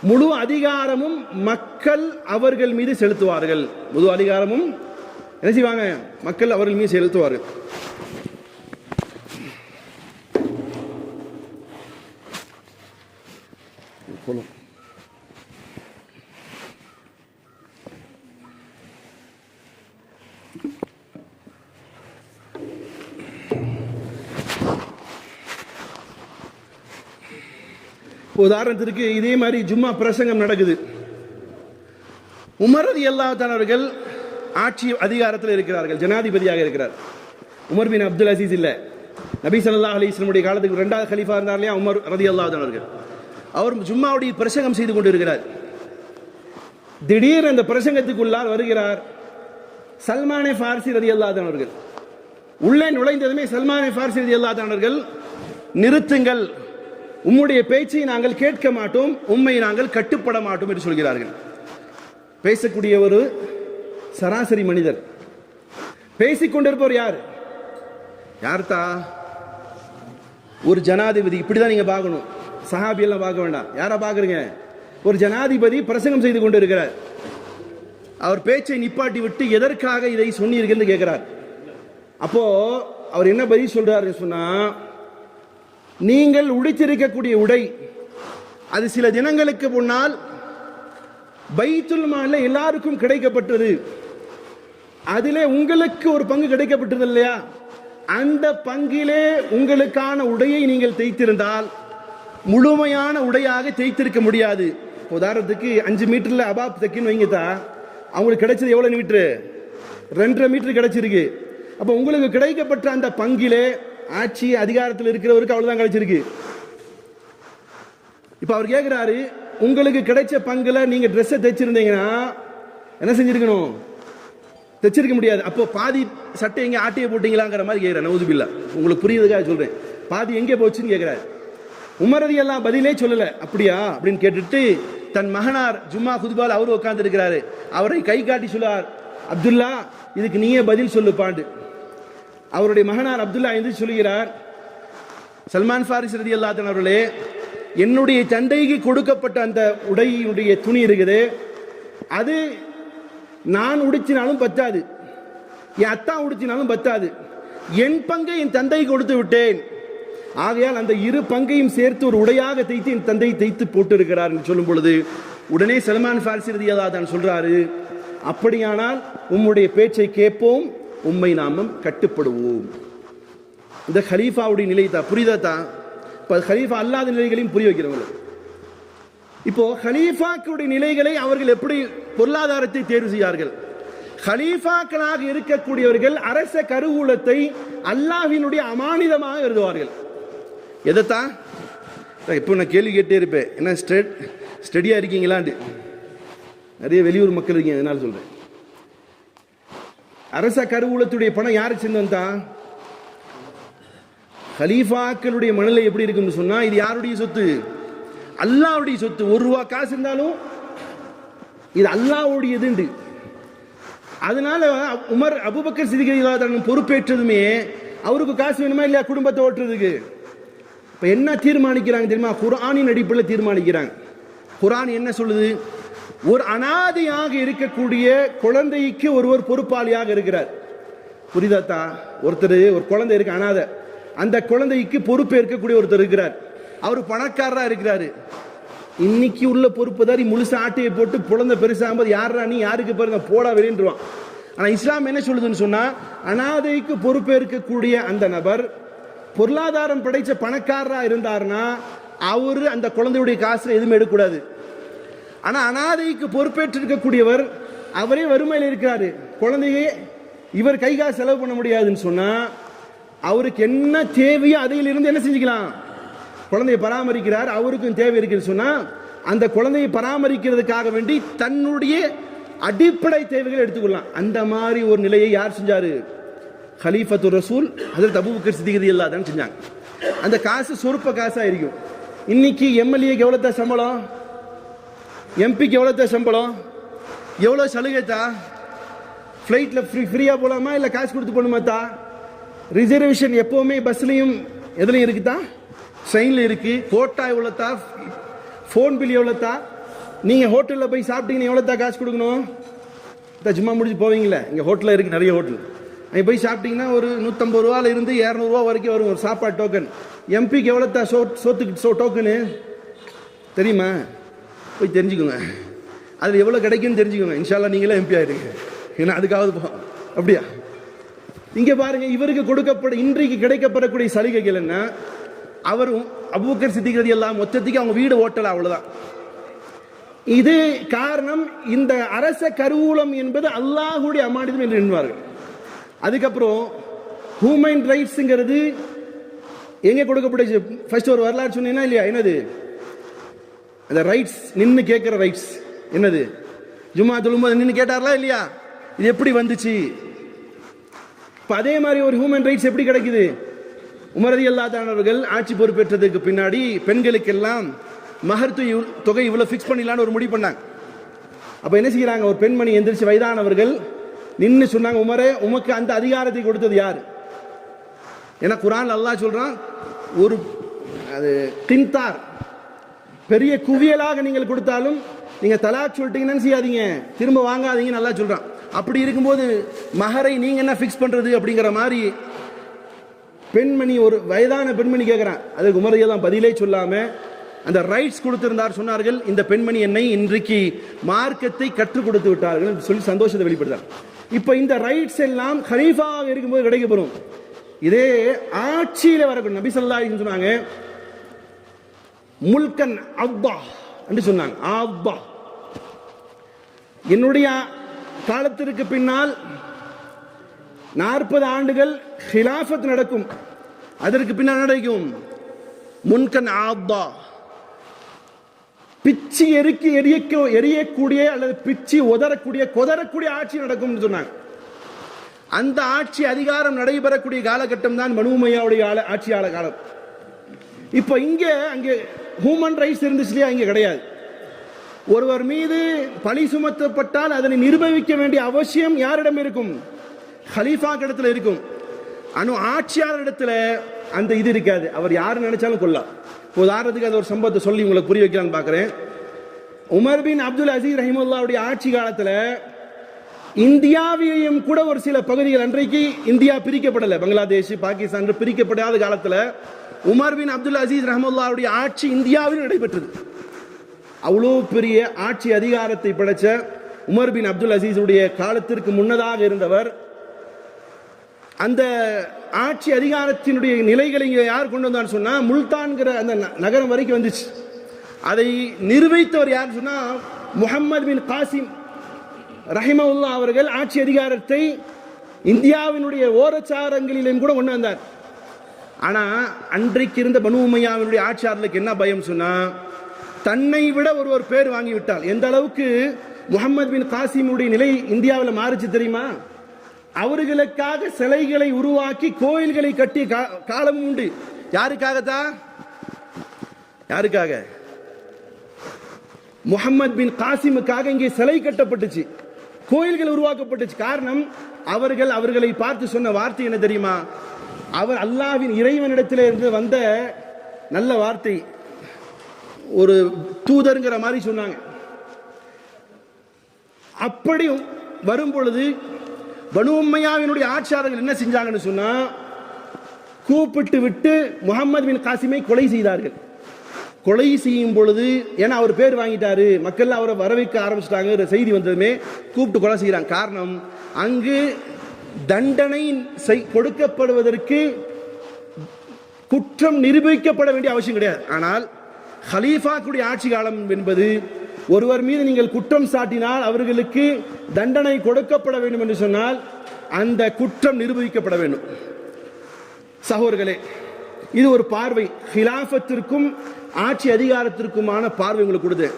Speaker 1: முழு அதிகாரமும் மக்கள் அவர்கள் மீது செலுத்துவார்கள். முழு அதிகாரமும் என்ன செய்வாங்க? மக்கள் அவர்கள் மீது செலுத்துவார்கள். உதாரணத்திற்கு இதே மாதிரி ஜும்மா பிரசங்கம் நடக்குது. உமர் ரலியல்லாஹு தஆலா அவர்கள் ஆட்சி அதிகாரத்தில் இருக்கிறார்கள், ஜனாதிபதியாக இருக்கிறார். உமர் பின் அப்துல் அசீஸ் இல்லை, நபி ஸல்லல்லாஹு அலைஹி வஸல்லம் காலத்துக்கு 2வது கலீஃபா இருந்தார் இல்லையா உமர் ரலியல்லாஹு அன்ஹு அவர்கள். அவர் ஜும்மாவுடைய பிரசங்கம் செய்து கொண்டிருக்கிறார். திடீர் அந்த பிரசங்கத்துக்குள்ளார் வருகிறார் சல்மானே ஃபாரிசி ரலியல்லாஹு அன்ஹு அவர்கள். உள்ளே நுழைந்ததுமே சல்மானே ஃபாரிசி ரலியல்லாஹு அன்ஹு அவர்கள், நிறுத்துங்கள், உம்முடைய பேச்சை நாங்கள் கேட்க மாட்டோம், உம்மை நாங்கள் கட்டுப்பட மாட்டோம் என்று சொல்கிறார்கள். பேசக்கூடிய ஒரு சராசரி மனிதர். பேசிக்கொண்டிருப்பவர் யார்? யார்தா? ஒரு ஜனாதிபதி. இப்படிதான் நீங்க பார்க்கணும், சஹாபி எல்லாம் பார்க்க வேண்டாம். யாரா பார்க்குறீங்க? ஒரு ஜனாதிபதி பிரசங்கம் செய்து கொண்டு இருக்கிறார். அவர் பேச்சை நிப்பாட்டி விட்டு எதற்காக இதை சொன்னீர்கள் கேட்கிறார். அப்போ அவர் என்ன பதில் சொல்றாரு சொன்னா, நீங்கள் உடுத்திருக்கக்கூடிய உடை அது சில தினங்களுக்கு முன்னால் பைத்துல் மால்ல எல்லாருக்கும் கிடைக்கப்பட்டது, அதிலே உங்களுக்கு ஒரு பங்கு கிடைக்கப்பட்டது இல்லையா, அந்த பங்கிலே உங்களுக்கான உடையை நீங்கள் தைத்திருந்தால் முழுமையான உடையாக தைத்திருக்க முடியாது. உதாரணத்துக்கு 5 மீட்டர்ல அபாப் தைக்கின்னு வைங்கத்தா, அவங்களுக்கு கிடைச்சது எவ்வளவு மீட்டரு? 2.5 மீட்டர் கிடைச்சிருக்கு. அப்போ உங்களுக்கு கிடைக்கப்பட்ட அந்த பங்கிலே ஆட்சி அதிகாரத்தில் இருக்கிறவருக்கு அவ்வளவுதான் கிடைச்சிருக்கு. இப்ப அவர் கேட்கிறாரு, உங்களுக்கு கிடைச்ச பங்குல நீங்க ட்ரெஸ்ஸை தைச்சிருந்தீங்கன்னா என்ன செஞ்சிருக்கணும்? தைச்சிருக்க முடியாது. அப்போ பாதி சட்டை எங்க ஆட்டையை போட்டீங்களாங்கிற மாதிரி கேட்கிறேன். நவுதுபில்லா, உங்களுக்கு புரியுதுக்காக சொல்றேன். பாதி எங்கே போச்சுன்னு கேட்கிறாரு. உமர் ரலியல்லாஹு பதிலே சொல்லல. அப்படியா அப்படின்னு கேட்டுட்டு தன் மகனார் ஜும்மா குதுபால் அவரு உட்கார்ந்து இருக்கிறாரு, அவரை கை காட்டி சொல்லார், அப்துல்லா இதுக்கு நீயே பதில் சொல்லுப்பாண்டு. அவருடைய மகனார் அப்துல்லா என்று சொல்கிறார், சல்மான் ஃபாரிஸ் ரலியல்லாஹு அன்ஹு அவர்களே, என்னுடைய தந்தைக்கு கொடுக்கப்பட்ட அந்த உடையினுடைய துணி இருக்குது, அது நான் உடுத்தினாலும் பத்தாது, என் அத்தா உடுத்தினாலும் பத்தாது, என் பங்கை என் தந்தை கொடுத்து விட்டேன். ஆகையால் அந்த 2 பங்கையும் சேர்த்து ஒரு உடையாக தைத்து என் தந்தை தைத்து போட்டு இருக்கிறார் என்று சொல்லும் பொழுது உடனே சல்மான் ஃபாரிசி ரலியல்லாஹு அன்ஹு சொல்றாரு, அப்படியானால் உம்முடைய பேச்சை கேட்போம், உம்மை நாமும் கட்டுப்படுவோம். இந்த ஹலீஃபாவுடைய நிலை தான். புரியுதா? இப்ப ஹலீஃபா அல்லாத நிலைகளையும் புரிய வைக்கிறவங்க. இப்போ ஹலீஃபாக்களுடைய நிலைகளை அவர்கள் எப்படி பொருளாதாரத்தை தேர்வு செய்யார்கள்? ஹலீஃபாக்களாக இருக்கக்கூடியவர்கள் அரச கருவூலத்தை அல்லாஹ்வினுடைய அமானிதமாக எழுதுவார்கள். எதைத்தான் இப்போ நான் கேள்வி கேட்டே இருப்பேன், என்ன ஸ்டடியா இருக்கீங்களான்னு. நிறைய வெளியூர் மக்கள் இருக்கீங்க, அதனால சொல்றேன். அரச கருவூலத்துடைய பணம் யாருக்கு சேர்ந்து வந்தா? ஹலீஃபாக்களுடைய மனநிலை எப்படி இருக்குன்னு சொன்னா, இது யாருடைய சொத்து? அல்லாஹ்வுடைய சொத்து. 1 ரூபா காசு இருந்தாலும் இது அல்லாஹ்வுடையது. அதனால உமர் அபூபக்கர் சித்திக் ரலியல்லாஹு அன்ஹு பொறுப்பேற்றதுமே அவருக்கு காசு வேணுமா இல்லையா குடும்பத்தை ஓட்டுறதுக்கு? இப்ப என்ன தீர்மானிக்கிறாங்க தெரியுமா? குர்ஆனின் அடிப்படையில் தீர்மானிக்கிறாங்க. குர்ஆன் என்ன சொல்லுது? ஒரு அனாதையாக இருக்கக்கூடிய குழந்தைக்கு ஒருவர் பொறுப்பாளியாக இருக்கிறார். புரியுதாத்தா? ஒருத்தர் ஒரு குழந்தை இருக்கு, அனாதை. அந்த குழந்தைக்கு பொறுப்பேற்கக்கூடிய ஒருத்தர் இருக்கிறார். அவர் பணக்காரரா இருக்கிறாரு. இன்னைக்கு உள்ள பொறுப்புதாரி முழுசு ஆட்டையை போட்டு குழந்தை பெருசாகும்போது யாரா நீ, யாருக்கு பாருங்க போடா வெளின்றுவான். ஆனா இஸ்லாம் என்ன சொல்லுதுன்னு சொன்னா, அனாதைக்கு பொறுப்பேற்கக்கூடிய அந்த நபர் பொருளாதாரம் படைச்ச பணக்காரரா இருந்தார்னா அவரு அந்த குழந்தையுடைய காசுல எதுவுமே எடுக்கக்கூடாது. ஆனா அனாதைக்கு பொறுப்பேற்றிருக்கக்கூடியவர் அவரே வறுமையில் இருக்கிறாரு, குழந்தையே இவர் கை காசு செலவு பண்ண முடியாதுன்னு சொன்னா அவருக்கு என்ன தேவையோ அதையிலிருந்து என்ன செஞ்சுக்கலாம்? குழந்தையை பராமரிக்கிறார், அவருக்கும் தேவை இருக்குன்னு சொன்னா அந்த குழந்தையை பராமரிக்கிறதுக்காக வேண்டி தன்னுடைய அடிப்படை தேவைகளை எடுத்துக்கொள்ளலாம். அந்த மாதிரி ஒரு நிலையை யார் செஞ்சாரு? ஹலீஃபத்துர் ரசூல் ஹஜ்ரத் அபூபக்கர் சித்திக் ரலியல்லாஹு அன்ஹு செஞ்சாங்க. அந்த காசு சொற்ப காசா இருக்கும். இன்னைக்கு எம்எல்ஏக்கு எவ்வளவு சம்பளம், எம்பிக்கு எவ்வளவு சம்பளம், எவ்வளவு சலுகைத்தா? ஃப்ளைட்ல ஃப்ரீயா போலாமா இல்ல காசு கொடுத்து போகணுமாத்தா? ரிசர்வேஷன் எப்பவுமே பஸ்லையும் எதுலையும் இருக்குதா? ட்ரெயின்ல இருக்கு. கோட்டா எவ்வளோத்தா? ஃபோன் பில் எவ்வளோத்தா? நீங்க ஹோட்டல்ல போய் சாப்பிட்டீங்கன்னா எவ்வளோத்தா காசு கொடுக்கணும்? சும்மா முடிச்சு போவீங்களே, இங்க ஹோட்டல் இருக்கு, நிறைய ஹோட்டல். அங்கே போய் சாப்பிட்டீங்கன்னா ஒரு 150 ரூபாயில இருந்து 200 ரூபா வரைக்கும் வரும் ஒரு சாப்பாடு டோக்கன். எம்பிக்கு எவ்வளோத்தா சோத்துக்கு டோக்கனு தெரியுமா? போய் தெரிஞ்சுக்கோங்க. அதில் எவ்வளோ கிடைக்குன்னு தெரிஞ்சுக்கோங்க. இன்ஷால்லா நீங்களே எம்பி ஆயிடுங்க. ஏன்னா அதுக்காவது அப்படியா? இங்க பாருங்க, இவருக்கு கொடுக்கப்பட இன்றைக்கு கிடைக்கப்படக்கூடிய சலுகைகள் என்ன? அவரும் அபூபக்கர் சித்திக் ரலியல்லாஹு அன்ஹு மொத்தத்துக்கு அவங்க வீடு ஓட்டல, அவ்வளவுதான். இது காரணம், இந்த அரச கருவூலம் என்பது அல்லாஹ்வுடைய அமானிதம் என்று எண்ணுவார்கள். அதுக்கப்புறம் ஹியூமன் ரைட்ஸ்ங்கிறது எங்க கொடுக்கப்பட்டுச்சு? ஃபர்ஸ்ட் ஒரு வரலாறு சொன்னீங்கன்னா இல்லையா? என்னது அந்த ரைட்ஸ்? நின்று கேட்கிற ரைட்ஸ் என்னது? ஜும்மா தொழும்போது நின்று கேட்டார்களா இல்லையா? இது எப்படி வந்துச்சு? இப்ப அதே மாதிரி ஒரு ஹியூமன் ரைட்ஸ் எப்படி கிடைக்குது? உமர் ரலியல்லாஹு அன்ஹு அவர்கள் ஆட்சி பொறுப்பேற்றதுக்கு பின்னாடி பெண்களுக்கெல்லாம் மஹர் தொகை இவ்வளவு ஃபிக்ஸ் பண்ணிடலான்னு ஒரு முடிவு பண்ணாங்க. அப்ப என்ன செய்யறாங்க? ஒரு பெண்மணி எந்திரிச்சு வயதானவர்கள் நின்று சொன்னாங்க, உமரே, உமக்கு அந்த அதிகாரத்தை கொடுத்தது யாரு? ஏன்னா குர்ஆன் அல்லாஹ் சொல்றான், ஒரு அது கின்தார் பெரிய குவியலாக நீங்கள் கொடுத்தாலும் நீங்க தலாக் சொல்லிட்டீங்கன்னு செய்யாதீங்க, திரும்ப வாங்காதீங்கன்னு அல்லாஹ் சொல்றான். அப்படி இருக்கும்போது மஹரை நீங்க என்ன ஃபிக்ஸ் பண்றது அப்படிங்கிற மாதிரி பெண்மணி, ஒரு வயதான பெண்மணி கேட்கிறான். அதுக்கு உமர் ரலியல்லாஹு பதிலே சொல்லாம அந்த ரைட்ஸ் கொடுத்திருந்தார். சொன்னார்கள், இந்த பெண்மணி என்னை இன்றைக்கு மார்க்கத்தை கற்றுக் கொடுத்து விட்டார்கள் சொல்லி சந்தோஷத்தை வெளிப்படுத்தார். இப்ப இந்த ரைட்ஸ் எல்லாம் கலீஃபாவாக இருக்கும்போது கிடைக்கப்படும். இதே ஆட்சியில வரக்கூடிய நபி ஸல்லல்லாஹு அலைஹி வஸல்லம் சொன்னாங்க, முல்கன் அவ்வா என்று சொன்னாங்க. அவ்வா, என்னுடைய காலத்திற்கு பின்னால் 40 ஆண்டுகள் ஹிலாஃபத் நடக்கும். அதற்கு பின்னால் நடக்கும் முன்கன் ஆவ்வா, பிச்சி எரியக்கூடிய அல்லது பிச்சி கொதறக்கூடிய ஆட்சி நடக்கும் சொன்னாங்க. அந்த ஆட்சி அதிகாரம் நடைபெறக்கூடிய காலகட்டம் தான் பனு உமையாவுடைய ஆட்சியாளர் காலம். இப்ப அங்கே ஹியூமன் ரைட்ஸ் இருந்துச்சு இல்லையா? இங்க கிடையாது. ஒருவர் மீது பழி சுமத்தப்பட்டால் அதனை நிர்வகிக்க வேண்டிய அவசியம் யாரிடம் இருக்கும்? ஹலீஃபா இடத்துல இருக்கும். ஆட்சியாளர் இடத்துல அந்த இது இருக்காது. அவர் யாரு நினைச்சாலும் கொள்ளலாம். உதாரணத்துக்கு அது ஒரு சம்பவத்தை சொல்லி உங்களுக்கு புரிய வைக்கலான்னு பார்க்கிறேன். உமர் பின் அப்துல் அசீஸ் ரஹிமத்துல்லாஹுடைய ஆட்சி காலத்துல இந்தியாவிலையும் கூட ஒரு சில பகுதிகள், அன்றைக்கு இந்தியா பிரிக்கப்படல, பங்களாதேஷ் பாகிஸ்தான் பிரிக்கப்படாத காலத்துல உமர் பின் அப்துல் அசீஸ் ரஹிமத்துல்லாஹுடைய ஆட்சி இந்தியாவில் நடைபெற்றது. அவ்வளோ பெரிய ஆட்சி அதிகாரத்தை படைச்ச உமர் பின் அப்துல் அசீஸ் உடைய காலத்திற்கு முன்னதாக இருந்தவர். அந்த ஆட்சி அதிகாரத்தினுடைய நிலைகளை யார் கொண்டு வந்தான்னு சொன்னா, முல்தான்கிற அந்த நகரம் வரைக்கும் வந்துச்சு. அதை நிர்வகித்தவர் யார் சொன்னா, முஹம்மது பின் காசிம் ரஹிமவுல்லா அவர்கள் ஆட்சி அதிகாரத்தை இந்தியாவினுடைய ஓரச்சாரங்களிலும் கூட கொண்டு வந்தார். ஆனா அன்றைக்கு இருந்த பனு உமையாவினுடைய ஆட்சியாளர்களுக்கு என்ன பயம் சொன்னா, தன்னை விட ஒருவர் பேர் வாங்கி விட்டால், எந்த அளவுக்கு முஹம்மது பின் காசிமுடைய நிலை இந்தியாவில் மாறுச்சு தெரியுமா? அவர்களுக்காக சிலைகளை உருவாக்கி கோயில்களை கட்டிய காலம் உண்டு. யாருக்காகத்தான்? யாருக்காக? முஹம்மது பின் காசிமுக்காக இங்கே சிலை கட்டப்பட்டுச்சு, கோயில்கள் உருவாக்கப்பட்டுச்சு. காரணம், அவர்களை பார்த்து சொன்ன வார்த்தை என்ன தெரியுமா? அவர் அல்லாஹ்வின் இறைவனிடத்தில் இருந்து வந்த நல்ல வார்த்தை, ஒரு தூதர்ங்கிற மாதிரி சொன்னாங்க. அப்படி வரும் பொழுது பனு உம்மையாவினுடைய ஆட்சியாளர்கள் என்ன செஞ்சாங்கன்னு சொன்னா, கூப்பிட்டு விட்டு முஹம்மது பின் காசிமை கொலை செய்தார்கள். கொலை செய்யும் பொழுது, ஏன்னா அவர் பேர் வாங்கிட்டாரு, மக்கள் அவரை வரவேற்க ஆரம்பிச்சிட்டாங்க, செய்தி வந்ததுமே கூப்பிட்டு கொலை செய்யறாங்க. காரணம், அங்கு தண்டனை கொடுக்கப்படுவதற்கு குற்றம் நிரூபிக்கப்பட வேண்டிய அவசியம் கிடையாது. ஆனால் ஹலீஃபாக்குடைய ஆட்சி காலம் என்பது, ஒருவர் மீது நீங்கள் குற்றம் சாட்டினால் அவர்களுக்கு தண்டனை கொடுக்கப்பட வேண்டும் என்று சொன்னால் அந்த குற்றம் நிரூபிக்கப்பட வேண்டும். சகோதரர்களே, இது ஒரு பார்வை. ஹிலாஃபத்திற்கும் ஆட்சி அதிகாரத்திற்குமான பார்வை உங்களுக்கு கொடுத்து,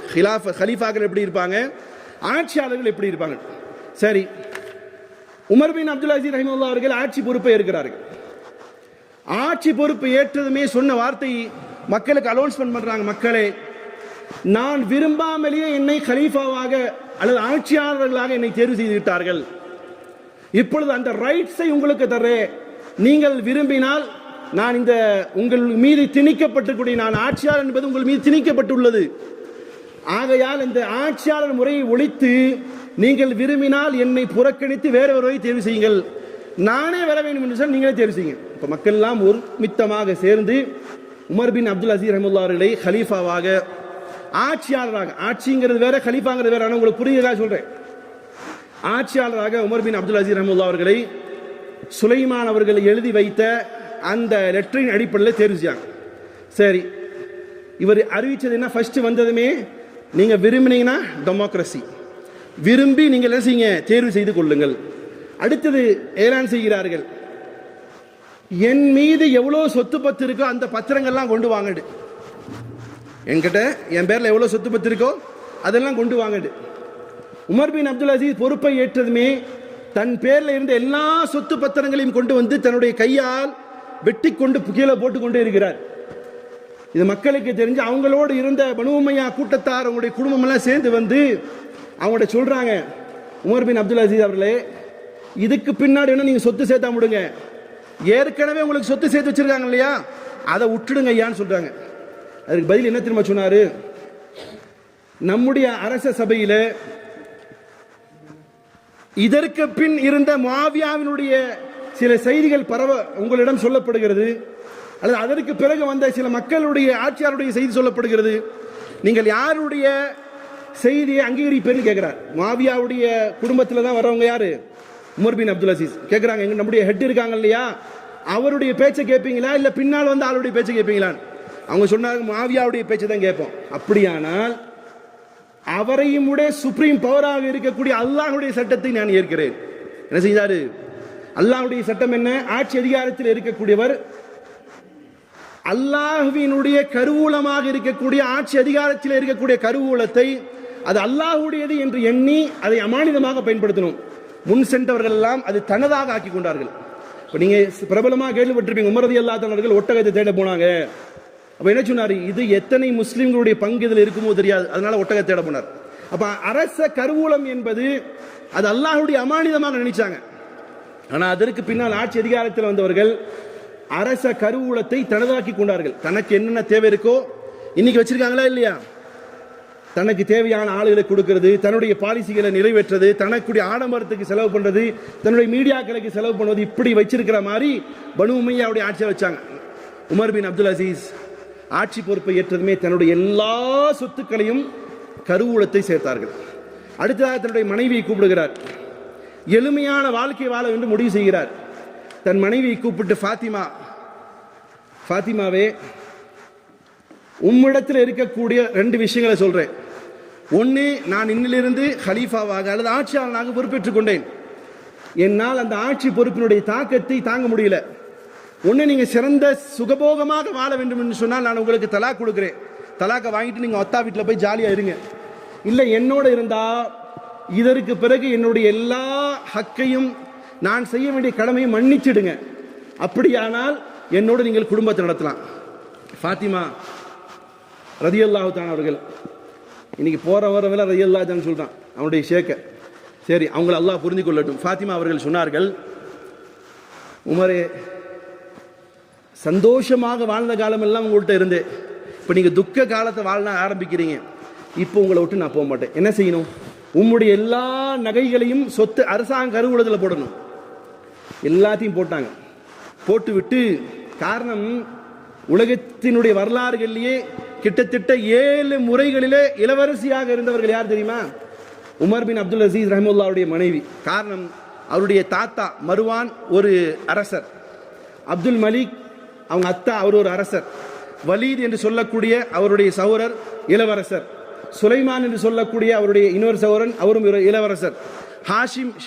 Speaker 1: ஹலீஃபாக்கள் எப்படி இருப்பாங்க, ஆட்சியாளர்கள் எப்படி இருப்பாங்க. சரி, உமர் பின் அப்துல் அசீஸ் ரஹிமத்துல்லாஹி அவர்கள் ஆட்சி பொறுப்பை ஏற்கிறார்கள். ஆட்சி பொறுப்பு ஏற்றதுமே சொன்ன வார்த்தை மக்களுக்கு அனௌன்ஸ்மென்ட் பண்றாங்க, மக்களே, நான் விரும்பாமலேயே என்னை கலீஃபாவாக அல்லது ஆட்சியாளர்களாக என்னை தேர்வு செய்து விட்டார்கள். இப்பொழுது அந்த ரைட்ஸை உங்களுக்கு தர்றேன். நீங்கள் விரும்பினால் நான் இந்த உங்கள் மீது திணிக்கப்பட்டிருக்கூடிய, நான் ஆட்சியாளர் என்பது உங்கள் மீது திணிக்கப்பட்டுள்ளது. ஆகையால் இந்த ஆட்சியாளர் முறையை ஒழித்து நீங்கள் விரும்பினால் என்னை புறக்கணித்து வேற ஒருவரை தேர்வு செய்யுங்கள். நானே வர வேண்டும் என்று சொன்னால் நீங்களே தேர்வு செய்யுங்க. இப்ப மக்கள் எல்லாம் ஒரு மித்தமாக சேர்ந்து உமர் பின் அப்துல் அசீஸ் ரஹிமத்துல்லாஹி அவர்களை கலீஃபாவாக, ஆட்சியாளராக, ஆட்சிங்கிறது வேற கலீஃபாங்கிறது வேற, உங்களுக்கு புரியுதா சொல்றேன். ஆட்சியாளராக உமர் பின் அப்துல் அசீஸ் ரஹிமத்துல்லாஹி அவர்களை சுலைமான் அவர்கள் எழுதி வைத்த அந்த லெட்டரின் அடிப்படையில் தேர்வு செய்யாங்க. சரி, இவர் அறிவிச்சது என்ன? ஃபர்ஸ்ட் வந்ததுமே, நீங்க விரும்பினீங்கன்னா டெமோக்ரஸி, விரும்பி நீங்கள் என்ன செய்யுங்க, தேர்வு செய்து கொள்ளுங்கள். அடுத்தது ஏலான் செய்கிறார்கள், என் மீது எவ்வளோ சொத்து பத்து இருக்கோ அந்த பத்திரங்கள்லாம் கொண்டு வாங்கடு. என்கிட்ட என் பேரில் எவ்வளோ சொத்து பத்து இருக்கோ அதெல்லாம் கொண்டு வாங்கடு. உமர் பின் அப்துல் அசீஸ் பொறுப்பை ஏற்றதுமே தன் பேரில் இருந்த எல்லா சொத்து பத்திரங்களையும் கொண்டு வந்து தன்னுடைய கையால் வெட்டி கொண்டு கீழே போட்டுக்கொண்டே இருக்கிறார். இது மக்களுக்கு தெரிஞ்சு அவங்களோடு இருந்த பனு உமையா கூட்டத்தார் அவங்களுடைய குடும்பம் எல்லாம் சேர்ந்து வந்து அவங்கள்ட்ட சொல்றாங்க, உமர் பின் அப்துல் அசீஸ் அவர்களே, இதுக்கு பின்னாடி என்ன நீங்க சொத்து சேர்த்தா முடுங்க, ஏற்கனவே உங்களுக்கு சொத்து சேர்த்து வச்சிருக்காங்க இல்லையா, அதை விட்டுடுங்க ஐயான்னு சொல்றாங்க. அதுக்கு பதில் என்ன திரும்ப சொன்னாரு, நம்முடைய அரச சபையில இதற்கு பின் இருந்த முஆவியாவினுடைய சில செய்திகள் பரவ உங்களிடம் சொல்லப்படுகிறது, அல்லது அதற்கு பிறகு வந்த சில மக்களுடைய ஆட்சியாளருடைய செய்தி சொல்லப்படுகிறது. நீங்கள் யாருடைய செய்தியை அங்கீகரிப்பேன்னு கேட்கிறார். முஆவியாவுடைய குடும்பத்தில் தான் வரவங்க யாரு, உமர் பின் அப்துல் அசீஸ் கேட்கிறாங்க, எங்க நம்முடைய ஹெட் இருக்காங்க இல்லையா, அவருடைய பேச்சை கேட்பீங்களா இல்ல பின்னால் வந்து ஆளுடைய பேச்சை கேட்பீங்களா? அவங்க சொன்னாங்க முஆவியாவுடைய பேச்சை தான் கேட்போம். அப்படியானால் அவரையும் விட சுப்ரீம் பவராக இருக்கக்கூடிய அல்லாஹ்வுடைய சட்டத்தை நான் ஏற்கிறேன். என்ன செய்தாரு? அல்லாஹ்வுடைய சட்டம் என்ன? ஆட்சி அதிகாரத்தில் இருக்கக்கூடியவர் அல்லாஹ்வினுடைய கருவூலமாக இருக்கக்கூடிய ஆட்சி அதிகாரத்தில் இருக்கக்கூடிய கருவூலத்தை அது அல்லாஹ்வுடையது என்று எண்ணி அதை அமானிதமாக பயன்படுத்தணும். முன் சென்றவர்கள் எல்லாம் அது தனதாக ஆக்கி கொண்டார்கள். இப்ப நீங்க பிரபலமாக கேள்விப்பட்டிருப்பீங்க, உமர் ரலியல்லாஹு அன்ஹு அவர்கள் ஒட்டகத்தை தேட போனாங்க. அப்ப என்ன சொன்னாரு, இது எத்தனை முஸ்லிம்களுடைய பங்கு இதில் இருக்குமோ தெரியாது, அதனால ஒட்டகத்தை தேட போனார். அப்ப அரச கருவூலம் என்பது அது அல்லாஹ்வுடைய அமானிதமாக நினைச்சாங்க. ஆனா அதற்கு பின்னால் ஆட்சி அதிகாரத்தில் வந்தவர்கள் அரச கருவூலத்தை தனதாக்கி கொண்டார்கள். தனக்கு என்னென்ன தேவை இருக்கோ இன்னைக்கு வச்சிருக்காங்களா இல்லையா, தனக்கு தேவையான ஆளுகளை கொடுக்கிறது, தன்னுடைய பாலிசிகளை நிறைவேற்றது, தனக்குடைய ஆடம்பரத்துக்கு செலவு பண்றது, தன்னுடைய மீடியாக்களுக்கு செலவு பண்ணுவது, இப்படி வச்சிருக்கிற மாதிரி பனு உமையாவுடைய ஆட்சியை வச்சாங்க. உமர் பின் அப்துல் அசீஸ் ஆட்சி பொறுப்பை ஏற்றதுமே தன்னுடைய எல்லா சொத்துக்களையும் கருவூலத்தை சேர்த்தார்கள். அடுத்ததாக தன்னுடைய மனைவியை கூப்பிடுகிறார். எளிமையான வாழ்க்கை வாழ வேண்டும் முடிவு செய்கிறார். தன் மனைவியை கூப்பிட்டு, ஃபாத்திமாவே, உம்மிடத்தில் இருக்கக்கூடிய 2 விஷயங்களை சொல்றேன். ஒன்று, நான் இன்னிலிருந்து ஹலீஃபாவாக அல்லது ஆட்சியாளனாக பொறுப்பேற்றுக் கொண்டேன். என்னால் அந்த ஆட்சி பொறுப்பினுடைய தாக்கத்தை தாங்க முடியல. ஒன்று, நீங்க சிறந்த சுகபோகமாக வாழ வேண்டும் என்று சொன்னால் நான் உங்களுக்கு தலாக் கொடுக்கிறேன். தலாக்கை வாங்கிட்டு நீங்க அத்தா வீட்டில் போய் ஜாலியா இருங்க. இல்லை, என்னோட இருந்தா இதற்கு பிறகு என்னுடைய எல்லா ஹக்கையும் நான் செய்ய வேண்டிய கடமையை மன்னிச்சிடுங்க. அப்படியானால் என்னோடு நீங்கள் குடும்பத்தை நடத்தலாம். ஃபாத்திமா ரலியல்லாஹு தஆலா அவர்கள் இன்னைக்கு போற வரவெல்லாம் ரலியல்லாஹு தஆலா சொல்றான் அவனுடைய ஷேக்க. சரி, அவங்களை அல்லாஹ் புரிந்து கொள்ளட்டும். ஃபாத்திமா அவர்கள் சொன்னார்கள், உமரே, சந்தோஷமாக வாழ்ந்த காலம் எல்லாம் உங்கள்கிட்ட இருந்து இப்போ நீங்கள் துக்க காலத்தை வாழ ஆரம்பிக்கிறீங்க. இப்போ உங்களை விட்டு நான் போக மாட்டேன். என்ன செய்யணும்? உம்முடைய எல்லா நகைகளையும் சொத்து அரசாங்க கருவூலத்தில் போடணும். எல்லாத்தையும் போட்டாங்க. போட்டு விட்டு, காரணம் உலகத்தினுடைய வரலாறுகளிலேயே கிட்டத்தட்ட 7 முறைகளிலே இளவரசியாக இருந்தவர்கள் யார் தெரியுமா? உமர் பின் அப்துல் அசீஸ் ரஹ்மத்துல்லாஹுடைய மனைவி. காரணம், அவருடைய தாத்தா மருவான் ஒரு அரசர், அப்துல் மலிக் அவங்க அத்தா அவர் ஒரு அரசர், வலீத் என்று சொல்லக்கூடிய அவருடைய சகோதரர் இளவரசர், சுலைமான் என்று சொல்லக்கூடிய அவருடைய இன்னொரு சகோதரன் அவரும் ஒரு இளவரசர்,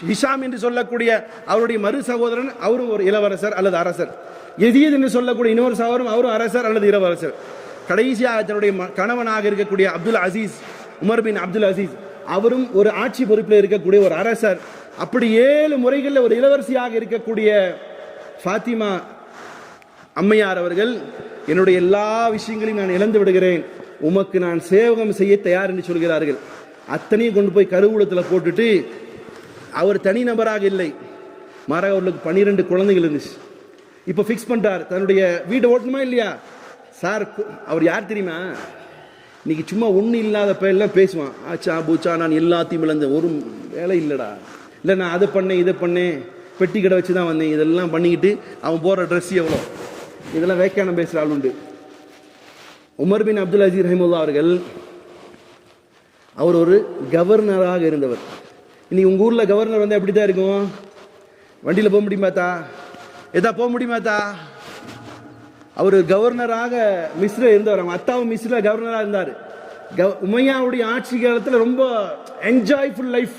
Speaker 1: ஹிஷாம் என்று சொல்லக்கூடிய அவருடைய மறு சகோதரன் அவரும் ஒரு இளவரசர் அல்லது அரசர், யசீத் என்று சொல்லக்கூடிய இன்னொரு சகோதரன் அவரும் அரசர் அல்லது இளவரசர், கடைசியாக தன்னுடைய கணவனாக இருக்கக்கூடிய Abdul Azeez, Umar bin Abdul Azeez, அவரும் ஒரு ஆட்சி பொறுப்பில் இருக்கக்கூடிய ஒரு அரசர். அப்படி 7 முறைகளில் ஒரு இளவரசியாக இருக்கக்கூடிய ஃபாத்திமா அம்மையார் அவர்கள், என்னுடைய எல்லா விஷயங்களையும் நான் இழந்து விடுகிறேன், உமக்கு நான் சேவகம் செய்ய தயார் என்று சொல்கிறார்கள். அத்தனையும் கொண்டு போய் கருவூலத்தில் போட்டுட்டு, அவர் தனி நபராக இல்லை, மாறாக அவர்களுக்கு 12 குழந்தைகள் இருந்துச்சு. இப்போ ஃபிக்ஸ் பண்ணிட்டார், தன்னுடைய வீட்டை ஓட்டணுமா இல்லையா? சார், அவர் யார் தெரியுமா? இன்னைக்கு சும்மா ஒன்றும் இல்லாத எல்லாம் பேசுவான், ஆச்சா பூச்சா நான் எல்லாத்தையும் இழந்த, ஒரு வேலை இல்லைடா, இல்லை நான் அதை பண்ணேன் இதை பண்ணேன், பெட்டி கடை வச்சு தான் வந்தேன், இதெல்லாம் பண்ணிக்கிட்டு அவன் போகிற ட்ரெஸ் எவ்வளோ, இதெல்லாம் வேக்கானம் பேசுகிற ஆள் உண்டு. உமர் பின் அப்துல் அசீஸ் ரஹிமுல்லா அவர்கள், அவர் ஒரு கவர்னராக இருந்தவர். இன்னைக்கு உங்கள் ஊரில் கவர்னர் வந்து எப்படி தான் இருக்கும்? வண்டியில் போக முடியுமாத்தா? எதா போக முடியுமாத்தா? அவர் கவர்னராக மிஸ்ர இருந்தவர். அவங்க அத்தாவும் மிஸ்ர கவர்னராக இருந்தார். உமையாவுடைய ஆட்சி காலத்தில் ரொம்ப என்ஜாய்ஃபுல் லைஃப்,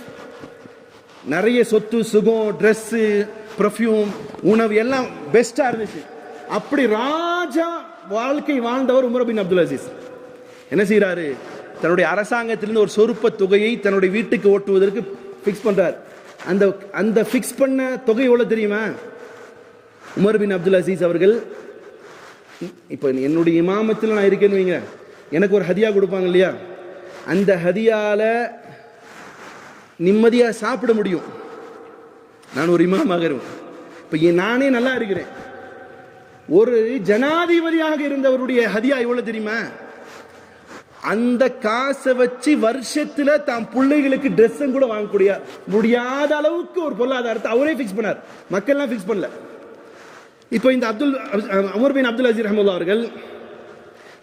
Speaker 1: நிறைய சொத்து சுகம், ட்ரெஸ்ஸு, பர்ஃப்யூம், உணவு எல்லாம் பெஸ்டா இருந்துச்சு. அப்படி ராஜா வாழ்க்கை வாழ்ந்தவர் உமர் பின் அப்துல் அசீஸ். என்ன செய்யறாரு, தன்னுடைய அரசாங்கத்திலிருந்து ஒரு சொற்ப தொகையை தன்னுடைய வீட்டுக்கு ஓட்டுவதற்கு பிக்ஸ் பண்றார். அந்த அந்த பிக்ஸ் பண்ண தொகை எவ்வளவு தெரியுமா? உமர் பின் அப்துல் அசீஸ் அவர்கள், இப்போ என்னுடைய இமாமத்தில் நான் இருக்கேன்னு வைங்க, எனக்கு ஒரு ஹதியா கொடுப்பாங்க இல்லையா, அந்த ஹதியால நிம்மதியா சாப்பிட முடியும். நான் ஒரு இமாமாக இருவேன். இப்போ நானே நல்லா இருக்கிறேன். ஒரு ஜனாதிபதியாக இருந்தவருடைய ஹதியா எவ்வளவு தெரியுமா? அந்த காசை வச்சு வருஷத்துல தாம் பிள்ளைகளுக்கு ட்ரெஸ் கூட வாங்கக்கூடிய முடியாத அளவுக்கு ஒரு பொருளாதாரத்தை அவரே பிக்ஸ் பண்ணார். மக்கள்லாம் பிக்ஸ் பண்ணல. இப்போ இந்த உமர் பின் அப்துல் அசீஸ் ரஹ்மத்துல்லாஹி அவர்கள்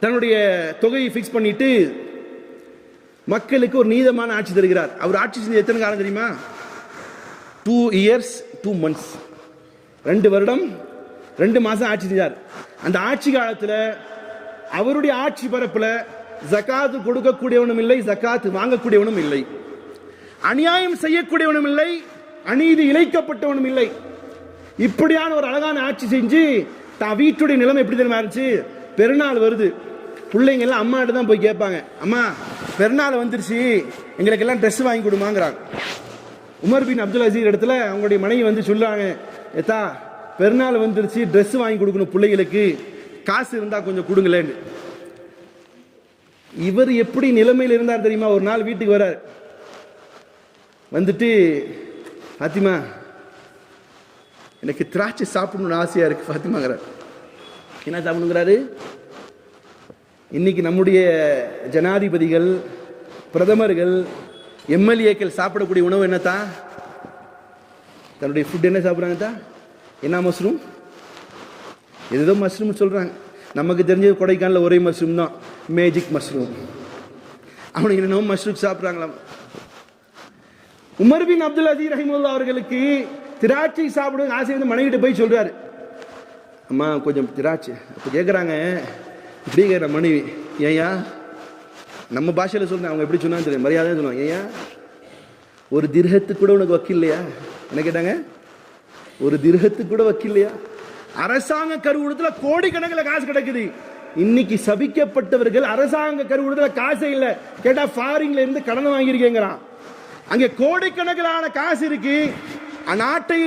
Speaker 1: தன்னுடைய தொகையை பிக்ஸ் பண்ணிட்டு மக்களுக்கு ஒரு நீதமான ஆட்சி தருகிறார். அவர் ஆட்சி செஞ்ச எத்தனை காலம் தெரியுமா? 2 years 2 months, 2 வருடம் 2 மாசம் ஆட்சி செஞ்சார். அந்த ஆட்சி காலத்தில் அவருடைய ஆட்சி பரப்புல ஜகாத் கொடுக்கக்கூடியவனும் இல்லை, ஜகாத் வாங்கக்கூடியவனும் இல்லை, அநியாயம் செய்யக்கூடியவனும் இல்லை, அநீதி இழைக்கப்பட்டவனும் இல்லை. இப்படியான ஒரு அழகான ஆட்சி செஞ்சு தான் வீட்டுடைய நிலைமை எப்படி தெரியுமா இருந்துச்சு? பெருநாள் வருது, பிள்ளைங்க எல்லாம் அம்மாட்ட தான் போய் கேட்பாங்க, அம்மா பெருநாள் வந்துருச்சு எங்களுக்கு எல்லாம் ட்ரெஸ் வாங்கி கொடுமாங்கிறாங்க. உமர் பின் அப்துல் அசீஸ் இடத்துல அவங்களுடைய மனைவி வந்து சொல்லுவாங்க, ஏத்தா பெருநாள் வந்துருச்சு ட்ரெஸ் வாங்கி கொடுக்கணும் பிள்ளைகளுக்கு, காசு இருந்தா கொஞ்சம் கொடுங்களேன்னு. இவர் எப்படி நிலைமையில் இருந்தார் தெரியுமா? ஒரு நாள் வீட்டுக்கு வரார், வந்துட்டு ஃபாத்திமா எனக்கு திராட்சை சாப்பிடணும்னு ஆசையா இருக்கு ஃபாத்திமாங்கிறார். என்ன சாப்பிடணுங்கிறாரு? இன்னைக்கு நம்முடைய ஜனாதிபதிகள், பிரதமர்கள், எம்எல்ஏக்கள் சாப்பிடக்கூடிய உணவு என்னத்தான்? தன்னுடைய ஃபுட் என்ன சாப்பிட்றாங்க? என்ன மஷ்ரூம், ஏதோ மஷ்ரூம் சொல்றாங்க. நமக்கு தெரிஞ்சது கொடைக்கானல ஒரே மஷ்ரூம் தான், மேஜிக் மஷ்ரூம். அவனுக்கு என்னென்ன மஷ்ரூம் சாப்பிட்றாங்களாம். உமர் பின் அப்துல் அசீஸ் ரஹிமத்துல்லாஹி அவர்களுக்கு திராட்சை சாப்பிடுவது ஆசை வந்து மனைவிட்ட போய் சொல்றாரு, அம்மா கொஞ்சம் திராட்சை. அப்போ கேட்குறாங்க, இப்படி கேட்குற மனைவி, ஏயா நம்ம பாஷையில் சொல்றேன், அவங்க எப்படி சொன்னான்னு தெரியும், மரியாதை சொல்லுவாங்க, ஏயா ஒரு திர்ஹத்துக்கு கூட உனக்கு வக்கில்லையா? என்ன கேட்டாங்க? ஒரு திர்ஹத்துக்கு கூட வக்கில்லையா? அரசாங்க கருவூலத்துல கோடிக்கணக்கில் காசு கிடைக்குது. இன்னைக்கு சபிக்கப்பட்டவர்கள் அரசாங்க கருவூலத்துல காசே இல்ல, கேட்டா ஃபாரின்ல இருந்து கடன் வாங்கியிருக்கேங்கிறான். அங்கே கோடிக்கணக்கிலான காசு இருக்கு. நாட்டை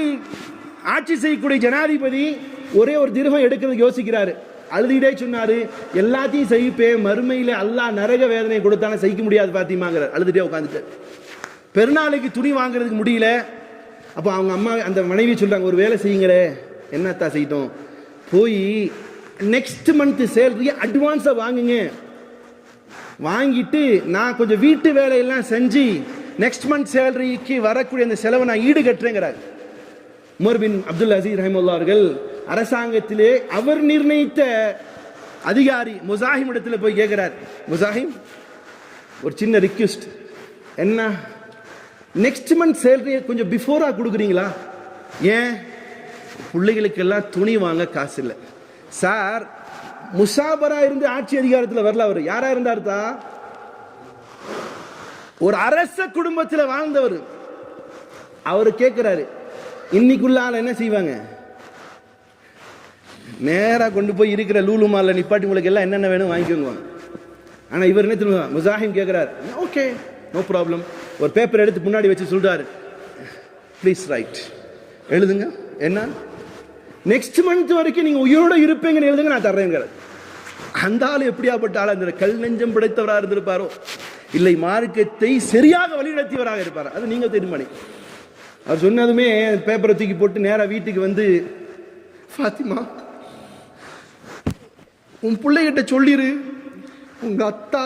Speaker 1: ஆட்சி செய்யக்கூடிய ஜனாதிபதி ஒரே ஒரு திர்ஹம் எடுக்கிறதுக்கு யோசிக்கிறாரு. அழுதிட்டே சொன்னாரு, எல்லாத்தையும் சகிப்பேன், மறுமையில அல்லாஹ் நரக வேதனை கொடுத்தாலும் சகிக்க முடியாது பாத்திமாங்கிறார். அழுதுட்டே உட்காந்துட்டு பெருநாளைக்கு துணி வாங்குறதுக்கு முடியல. அப்போ அவங்க அம்மா அந்த மனைவி சொல்றாங்க, ஒரு வேலை செய்யுங்களே. என்னத்தா செய்யட்டும்? போய் நெக்ஸ்ட் மந்த் சேலரி அட்வான்ஸா வாங்குங்க, வாங்கிட்டு நான் கொஞ்சம் வீட்டு வேலையெல்லாம் செஞ்சு நெக்ஸ்ட் மந்த் சேலரிக்கு வரக்கூடிய அந்த செலவை நான் ஈடு கட்டுறேங்கிறார். உமர் பின் அப்துல் அசீஸ் ரஹிமத்துல்லாஹி அவர்கள் அரசாங்கத்திலே அவர் நிர்ணயித்த அதிகாரி முசாஹிம் இடத்துல போய் கேட்கிறார், முசாஹிம் ஒரு சின்ன ரிக்வெஸ்ட், என்ன நெக்ஸ்ட் மந்த் சேலரியை கொஞ்சம் பிஃபோரா கொடுக்குறீங்களா? ஏன்? பிள்ளைகளுக்கெல்லாம் துணி வாங்க காசு இல்லை சார். முசாபரா இருந்து ஆட்சி அதிகாரத்தில் வரல. அவர் யாரா இருந்தாருதா? ஒரு அரச குடும்பத்தில் வாழ்ந்தவர். அவர் கேட்கிறாரு, இன்னைக்குள்ள ஆள் என்ன செய்வாங்க? நேரா கொண்டு போய் இருக்கிற லூலு மால்ல நிப்பாட்டி உங்களுக்கு எல்லாம் என்னென்ன வேணும் வாங்கிக்கோங்க. ஆனா இவர் என்ன தெரியுமா? முசாஹிம் கேட்கிறார், ஓகே நோ ப்ராப்ளம். ஒரு பேப்பர் எடுத்து முன்னாடி வச்சு சொல்றாரு, ப்ளீஸ் ரைட், எழுதுங்க. என்ன? நெக்ஸ்ட் மந்த் வரைக்கும் நீங்க உயிரோட இருப்பீங்கன்னு எழுதுங்க, நான் தர்றேங்கிறார். அந்த ஆள் எப்படியாப்பட்ட ஆள்? அந்த கல் நெஞ்சம் படைத்தவராக இருந்திருப்பாரோ, இல்லை மார்க்கத்தை சரியாக வழிநடத்தியவராக இருப்பார், அது நீங்க தீர்மானி. அவர் சொன்னதுமே பேப்பரை தூக்கி போட்டு நேரா வீட்டுக்கு வந்து, ஃபாத்திமா உன் பிள்ளைகிட்ட சொல்லிரு, உங்க அத்தா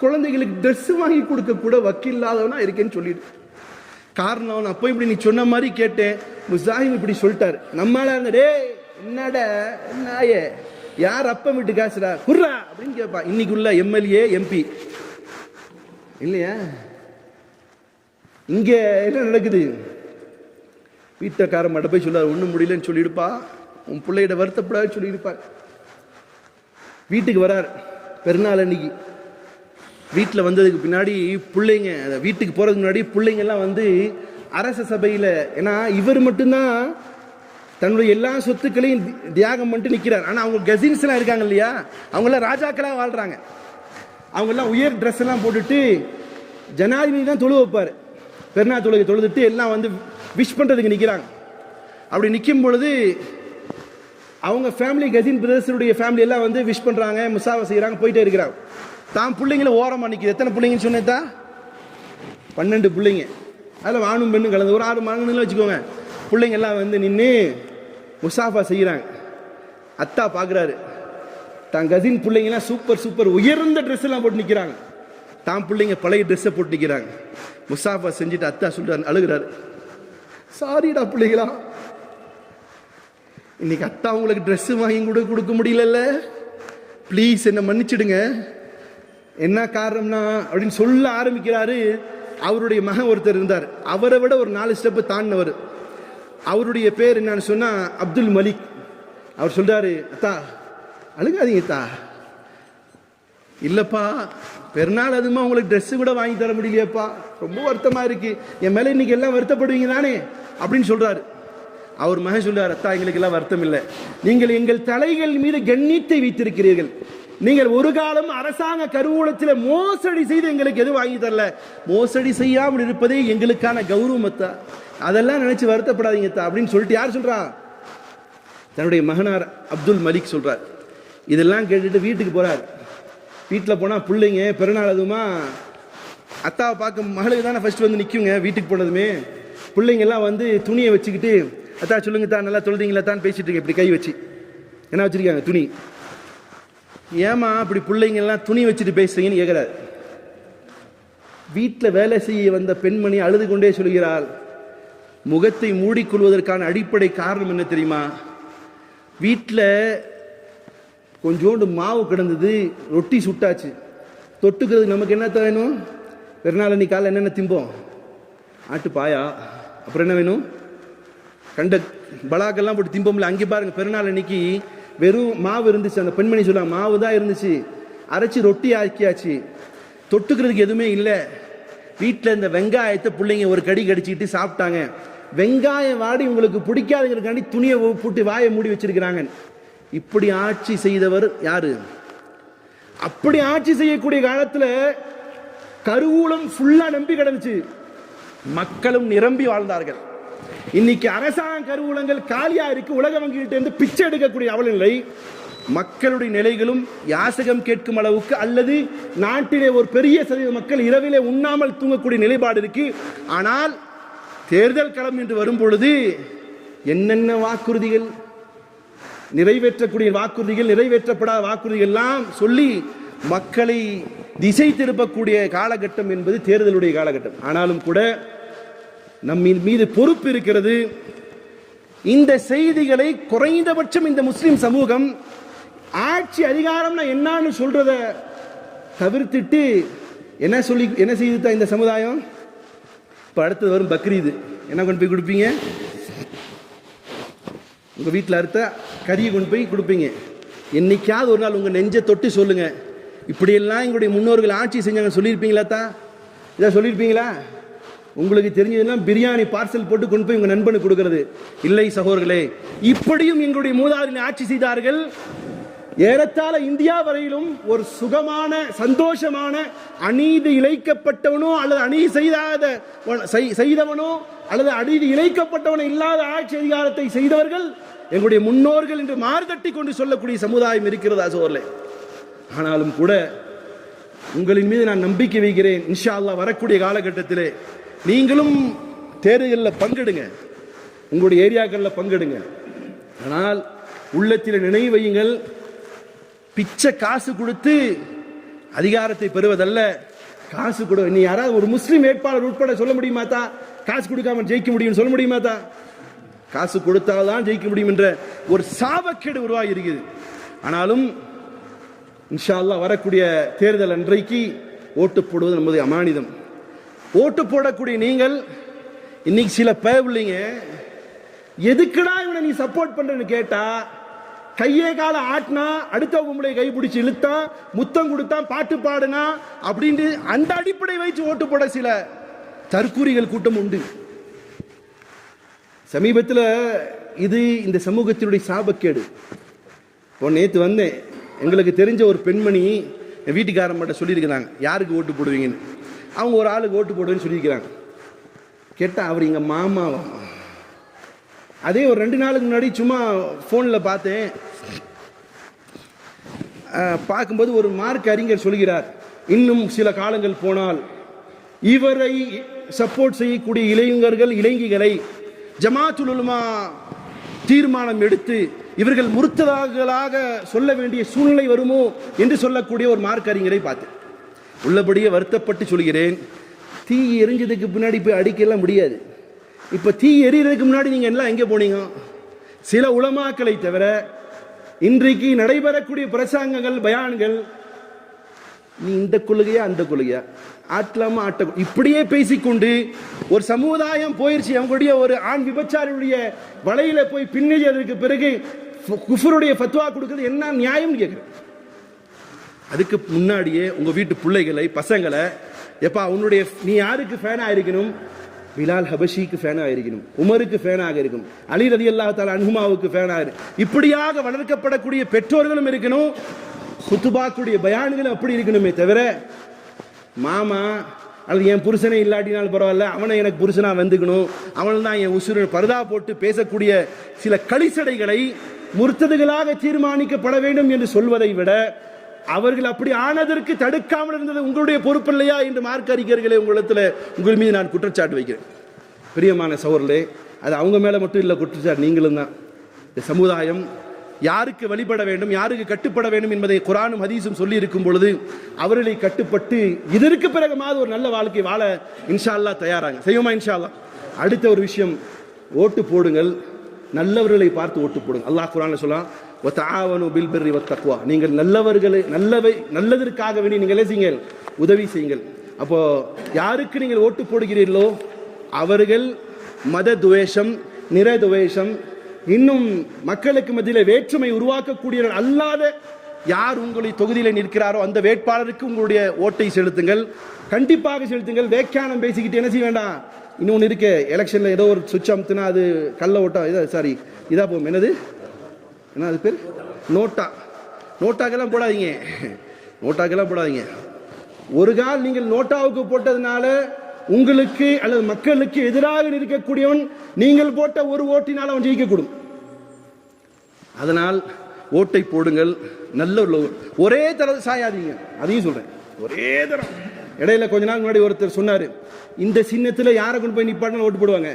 Speaker 1: குழந்தைகளுக்கு ட்ரெஸ் வாங்கி கொடுக்க கூட வக்கில்லாதவனா இருக்கேன்னு சொல்லிடு. காரணம், நான் போய் இப்படி நீ சொன்ன மாதிரி கேட்டேன், முசாஹிம் இப்படி சொல்லிட்டாரு. நம்மளால இருந்த, டே என்னடா நாயே, யார் அப்பம் விட்டு காசுடா குர்ரா அப்படின்னு கேட்பான். இன்னைக்கு உள்ள எம்எல்ஏ எம்பி இல்லையா? இங்க என்ன நடக்குது? வீட்டுக்காரன் மட்டும் போய் சொல்லாரு, ஒன்றும் முடியலன்னு சொல்லியிருப்பா, உன் பிள்ளையிட வருத்தப்படாது சொல்லியிருப்பார். வீட்டுக்கு வரார் பெருநாள் அன்னைக்கு. வீட்டில் வந்ததுக்கு பின்னாடி பிள்ளைங்க, வீட்டுக்கு போகிறதுக்கு முன்னாடி பிள்ளைங்க எல்லாம் வந்து அரச சபையில், ஏன்னா இவர் மட்டும்தான் தன்னுடைய எல்லா சொத்துக்களையும் தியாகம் பண்ணிட்டு நிற்கிறார். ஆனால் அவங்க கசின்ஸ் எல்லாம் இருக்காங்க இல்லையா, அவங்கெல்லாம் ராஜாக்களாக வாழ்றாங்க. அவங்கெல்லாம் உயர் ட்ரெஸ் எல்லாம் போட்டுட்டு ஜனாதிபதி தான் தொழு வைப்பார். பெருநாள் தொழுகை தொழுதுட்டு எல்லாம் வந்து விஷ் பண்ணுறதுக்கு நிற்கிறாங்க. அப்படி நிற்கும் பொழுது அவங்க ஃபேமிலி, கசின் பிரதர்ஸருடைய ஃபேமிலி எல்லாம் வந்து விஷ் பண்ணுறாங்க, முசாவை செய்கிறாங்க, போயிட்டே இருக்கிறாங்க. தான் பிள்ளைங்களை ஓரமாக நிற்கிது. எத்தனை பிள்ளைங்கன்னு சொன்னேதா? 12 பிள்ளைங்க. அதில் ஆணும் பெண்ணும் கலந்து ஒரு 6 மகன்களும் வச்சுக்கோங்க. பிள்ளைங்க எல்லாம் வந்து நின்று முசாஃபா செய்கிறாங்க. அத்தா பார்க்குறாரு, தான் கசின் பிள்ளைங்கலாம் சூப்பர் உயர்ந்த ட்ரெஸ் எல்லாம் போட்டு நிற்கிறாங்க. தான் பிள்ளைங்க பழைய ட்ரெஸ்ஸை போட்டு நிற்கிறாங்க. முசாஃபா செஞ்சுட்டு அத்தா சொல்லிட்டு அழுகிறாரு, சாரிடா பிள்ளைங்களா, இன்னைக்கு அத்தா உங்களுக்கு ட்ரெஸ் வாங்கி கூட கொடுக்க முடியல, ப்ளீஸ் என்னை மன்னிச்சிடுங்க. என்ன காரணம்னா அப்படின்னு சொல்ல ஆரம்பிக்கிறாரு. அவருடைய மகன் ஒருத்தர் இருந்தார், அவரை விட ஒரு 4 ஸ்டெப்பு தாண்டினவர். அவருடைய பேர் என்னன்னு சொன்னா அப்துல் மலிக். அவர் சொல்றாரு, அத்தா அழுகாதீங்க அத்தா. இல்லப்பா, பெருநாள் அதுமா உங்களுக்கு ட்ரெஸ் கூட வாங்கி தர முடியலையப்பா, ரொம்ப வருத்தமா இருக்கு, என் மேல இன்னைக்கு எல்லாம் வருத்தப்படுவீங்க தானே அப்படின்னு சொல்றாரு. அவர் மகன் சொல்றாரு, அத்தா எங்களுக்கு எல்லாம் வருத்தம் இல்லை, நீங்கள் எங்கள் தலைகள் மீது கண்ணியத்தை வைத்திருக்கிறீர்கள், நீங்கள் ஒரு காலம் அரசாங்க கருவூலத்தில் மோசடி செய்து எங்களுக்கு எதுவும் வாங்கி தரல, மோசடி செய்யாமல் இருப்பதே எங்களுக்கான கௌரவமத்தா, அதெல்லாம் நினைச்சு வருத்தப்படாதீங்கத்தா அப்படின்னு சொல்லிட்டு யார் சொல்றா? தன்னுடைய மகனார் அப்துல் மலிக் சொல்றார். இதெல்லாம் கேட்டுட்டு வீட்டுக்கு போறார். வீட்டில் போனால் பிள்ளைங்க பிறநாள் அதுமா அத்தாவை பார்க்க மகளுக்கு தானே ஃபர்ஸ்ட் வந்து நிற்குங்க. வீட்டுக்கு போனதுமே பிள்ளைங்க எல்லாம் வந்து துணியை வச்சுக்கிட்டு, அத்தா சொல்லுங்க தான், நல்லா தொழுதீங்களா தான் பேசிட்டு இருக்கேன், இப்படி கை வச்சு என்ன வச்சிருக்காங்க, துணி. ஏமா அப்படி பிள்ளைங்க எல்லாம் துணி வச்சுட்டு பேசுறீங்கன்னு கேட்கிறார். வீட்டில் வேலை செய்ய வந்த பெண்மணி அழுது கொண்டே சொல்கிறாள், முகத்தை மூடிக்கொள்வதற்கான அடிப்படை காரணம் என்ன தெரியுமா? வீட்டில் கொஞ்சோண்டு மாவு கிடந்தது, ரொட்டி சுட்டாச்சு, தொட்டுக்கிறதுக்கு நமக்கு என்ன வேணும்? பெருநாள் அன்னைக்கு காலையில் என்னென்ன திம்போம்? ஆட்டு பாயா, அப்புறம் என்ன வேணும்? கண்ட பலாக்கெல்லாம் போட்டு திம்போம்ல. அங்கே பாருங்க, பெருநாள் அன்னைக்கு வெறும் மாவு இருந்துச்சு. அந்த பெண்மணி சொல்லுவாங்க, மாவு தான் இருந்துச்சு, அரைச்சி ரொட்டி ஆக்கியாச்சு, தொட்டுக்கிறதுக்கு எதுவுமே இல்லை. வீட்டில் இந்த வெங்காயத்தை பிள்ளைங்க ஒரு கடி கடிச்சிக்கிட்டு சாப்பிட்டாங்க. வெங்காயம் வாடி உங்களுக்கு பிடிக்காதுங்கிறக்காண்டி துணியை போட்டு வாயை மூடி வச்சிருக்கிறாங்க. இப்படி ஆட்சி செய்தவர் யாரு? அப்படி ஆட்சி செய்யக்கூடிய காலத்தில் கருவூலம் ஃபுல்லா நம்பி கிடந்துச்சு, மக்களும் நிரம்பி வாழ்ந்தார்கள். இன்னைக்கு அரசாங்க கருவூலங்கள் காலியா இருக்கு, உலக வங்கிகிட்ட இருந்து பிச்சை எடுக்கக்கூடிய அவல நிலை. மக்களுடைய நிலைகளும் யாசகம் கேட்கும் அளவுக்கு, அல்லது நாட்டிலே ஒரு பெரிய சதவீத மக்கள் இரவிலே உண்ணாமல் தூங்கக்கூடிய நிலைப்பாடு இருக்கு. ஆனால் தேர்தல் களம் என்று வரும் பொழுது என்னென்ன வாக்குறுதிகள், நிறைவேற்றக்கூடிய வாக்குறுதிகள், நிறைவேற்றப்படாத வாக்குறுதிகள் எல்லாம் சொல்லி மக்களை திசை திருப்பக்கூடிய காலகட்டம் என்பது தேர்தலுடைய காலகட்டம். ஆனாலும் கூட நம்ம மீது பொறுப்பு இருக்கிறது. இந்த செய்திகளை குறைந்தபட்சம் இந்த முஸ்லிம் சமூகம் ஆட்சி அதிகாரம்னா என்னன்னு சொல்றத தவிர்த்துட்டு என்ன செய்துதான் இந்த சமுதாயம்? இப்ப அடுத்தது வரும் பக்ரீது, என்ன கொண்டு போய் கொடுப்பீங்க? உங்க வீட்டில் அறுத்த கறியை கொண்டு போய் கொடுப்பீங்க. என்னைக்காவது ஒரு நாள் உங்க நெஞ்சை தொட்டு சொல்லுங்க, இப்படியெல்லாம் எங்களுடைய முன்னோர்கள் ஆட்சி செஞ்சாங்க சொல்லியிருப்பீங்களா? இதை சொல்லியிருப்பீங்களா? உங்களுக்கு தெரிஞ்சதெல்லாம் பிரியாணி பார்சல் போட்டு கொண்டு போய் உங்க நண்பனுக்கு கொடுக்கிறது இல்லை சகோதரர்களே. இப்படியும் எங்களுடைய மூதாதையர்கள் ஆட்சி செய்தார்கள். ஏறத்தாழ இந்தியா வரையிலும் ஒரு சுகமான சந்தோஷமான, அநீதி இழைக்கப்பட்டவனோ அல்லது அநீதி செய்தவனோ அல்லது அநீதி இழைக்கப்பட்டவனோ இல்லாத ஆட்சி அதிகாரத்தை செய்தவர்கள் எங்களுடைய முன்னோர்கள் என்று மாறுதட்டி கொண்டு சொல்லக்கூடிய சமுதாயம் இருக்கிறதா சோர்லே? ஆனாலும் கூட உங்களின் மீது நான் நம்பிக்கை வைக்கிறேன். இன்ஷா அல்லாஹ் வரக்கூடிய காலகட்டத்திலே நீங்களும் தேர்தலில் பங்கெடுங்க, உங்களுடைய ஏரியாக்களில் பங்கெடுங்க. ஆனால் உள்ளத்தில் நினைவு வையுங்கள், பிச்சை காசு கொடுத்து அதிகாரத்தை பெறுவதல்ல. காசு கொடு, நீ யாராவது ஒரு முஸ்லீம் வேட்பாளர் உட்பட சொல்ல முடியுமாத்தா காசு கொடுக்காம ஜெயிக்க முடியும் சொல்ல முடியுமாத்தா? காசு கொடுத்தால்தான் ஜெயிக்க முடியும் என்ற ஒரு சாபக்கேடு உருவாகி இருக்குது. ஆனாலும் இன்ஷா அல்லாஹ் வரக்கூடிய தேர்தல் அன்றைக்கு ஓட்டு போடுவது நமது அமானிதம். ஓட்டு போடக்கூடிய நீங்கள் இன்னைக்கு சில பயவில்லைங்க, எதுக்குடா இவனை நீ சப்போர்ட் பண்றன்னு கேட்டா, கையே கால ஆட்டினா, அடுத்த பொம்பளை கை பிடிச்சி இழுத்தா, முத்தம் கொடுத்தா, பாட்டு பாடுனா அப்படின்னு அந்த அடிப்படை வைத்து ஓட்டு போட சில தற்கூரிகள் கூட்டம் உண்டு. சமீபத்தில் இது இந்த சமூகத்தினுடைய சாபக்கேடு. இப்போ நேற்று வந்தேன், எங்களுக்கு தெரிஞ்ச ஒரு பெண்மணி என் வீட்டுக்காரம்கிட்ட சொல்லியிருக்கிறாங்க, யாருக்கு ஓட்டு போடுவீங்கன்னு. அவங்க ஒரு ஆளுக்கு ஓட்டு போடுவேன்னு சொல்லியிருக்கிறாங்க. கேட்டால் அவர் எங்கள் மாமாவா. அதே ஒரு 2 நாளுக்கு முன்னாடி சும்மா ஃபோனில் பார்த்தேன். பார்க்கும்போது ஒரு மார்க் அறிஞர் சொல்கிறார், இன்னும் சில காலங்கள் போனால் இவரை சப்போர்ட் செய்யக்கூடிய இளைஞர்கள் இளைஞர்களை ஜமாத்துல் உலமா தீர்மானம் எடுத்து இவர்கள் முர்த்ததாகளாக சொல்ல வேண்டிய சூழ்நிலை வருமோ என்று சொல்லக்கூடிய ஒரு மார்க் அறிஞரை பார்த்தேன். உள்ளபடியே வருத்தப்பட்டு சொல்கிறேன், தீ எரிஞ்சதுக்கு பின்னாடி போய் அடிக்கலாம் முடியாது. இப்போ தீ எரியறதுக்கு முன்னாடி நீங்கள் எல்லாம் எங்கே போனீங்க? சில உலமாக்களை தவிர இன்றைக்கு நடைபெறக்கூடிய பிரசங்கங்கள் பயான்கள், நீ இந்த கொள்கையா அந்த கொள்கையா, ஆட்டலாமா ஆட்ட, இப்படியே பேசிக்கொண்டு ஒரு சமுதாயம் போயிடுச்சு. அவங்களுடைய ஒரு ஆண் விபச்சாரியுடைய வலையில போய் பின்னதற்கு பிறகு குஃபருடைய ஃபத்வா கொடுக்கிறது என்ன நியாயம் கேட்குறேன். அதுக்கு முன்னாடியே உங்க வீட்டு பிள்ளைகளை பசங்களை, எப்பா உன்னுடைய நீ யாருக்கு ஃபேனாக இருக்கணும்? பிலால் ஹபஷிக்கு ஃபேனாக இருக்கணும், உமருக்கு ஃபேனாக இருக்கணும், அலி ரலியல்லாஹு தஆலா அன்ஹுமாவுக்கு ஃபேனாக இருக்கும். இப்படியாக வளர்க்கப்படக்கூடிய பெற்றோர்களும் இருக்கணும், குத்துபாக்குடைய பயான்களும் அப்படி இருக்கணுமே தவிர, மாமா அல்லது என் புருஷனை இல்லாட்டினாலும் பரவாயில்ல, அவனை எனக்கு புருஷனா வந்துக்கணும், அவன் தான் என் உசுறு, பர்தா போட்டு பேசக்கூடிய சில களிசடைகளை முர்த்ததுகளாக தீர்மானிக்கப்பட வேண்டும் என்று சொல்வதை விட, அவர்கள் அப்படி ஆனதற்கு தடுக்காமல் இருந்தது உங்களுடைய பொறுப்பு இல்லையா என்று மார்க்க அறிஞர்களே உங்கள் மீது நான் குற்றச்சாட்டு வைக்கிறேன். பிரியமான சகோதரர்களே, அது அவங்க மேல மட்டும் இல்லை குற்றச்சாட்டு, நீங்களும் தான். இந்த சமுதாயம் யாருக்கு வழிபட வேண்டும், யாருக்கு கட்டுப்பட வேண்டும் என்பதை குர்ஆனும் ஹதீஸும் சொல்லி இருக்கும் பொழுது அவர்களை கட்டுப்பட்டு இதற்கு பிறகுமாவது ஒரு நல்ல வாழ்க்கை வாழ இன்ஷா அல்லாஹ் தயாராங்க. செய்வோமா இன்ஷா அல்லாஹ்? அடுத்த ஒரு விஷயம், ஓட்டு போடுங்கள், நல்லவர்களை பார்த்து ஓட்டு போடுங்க. அல்லாஹ் குர்ஆன்ல சொல்றான், வதஆவனு பில் பிர்ரி வத்தக்வா, நீங்கள் நல்லவர்களை நல்லதற்காக வேண்டி நீங்கள் செய்யுங்கள், உதவி செய்யுங்கள். அப்போ யாருக்கு நீங்கள் ஓட்டு போடுகிறீர்களோ அவர்கள் மத துவேஷம், நிற துவேஷம், இன்னும் மக்களுக்கு மத்தியில் வேற்றுமை உருவாக்கக்கூடியவர்கள் அல்லாத யார் உங்களை தொகுதியில் நிற்கிறாரோ அந்த வேட்பாளருக்கு உங்களுடைய ஓட்டை செலுத்துங்கள், கண்டிப்பாக செலுத்துங்கள். வேக்கானம் பேசிக்கிட்டு என்ன செய்ய வேண்டாம். இன்னொன்று இருக்க, எலெக்ஷனில் ஏதோ ஒரு சுவிட்ச் அமுத்துனா அது கள்ள ஓட்டா, சாரி இதா போகும், என்னது என்ன அது பேர், நோட்டா. நோட்டாக்கெல்லாம் போடாதீங்க, நோட்டாக்கெல்லாம் போடாதீங்க. ஒரு கால் நீங்கள் நோட்டாவுக்கு போட்டதுனால உங்களுக்கு அல்லது மக்களுக்கு எதிராக இருக்கக்கூடியவன் நீங்கள் போட்ட ஒரு ஓட்டினால் அவன் ஜெயிக்கக்கூடும். அதனால் ஓட்டை போடுங்கள், நல்ல ஒரே தரம் சாயாதீங்க, அதையும் சொல்றேன். ஒரே தரம். இடையில கொஞ்ச நாள் முன்னாடி ஒருத்தர் சொன்னாரு, இந்த சின்னத்தில் யாரை கொண்டு போய் நிப்பாட்டினா ஓட்டு போடுவாங்க,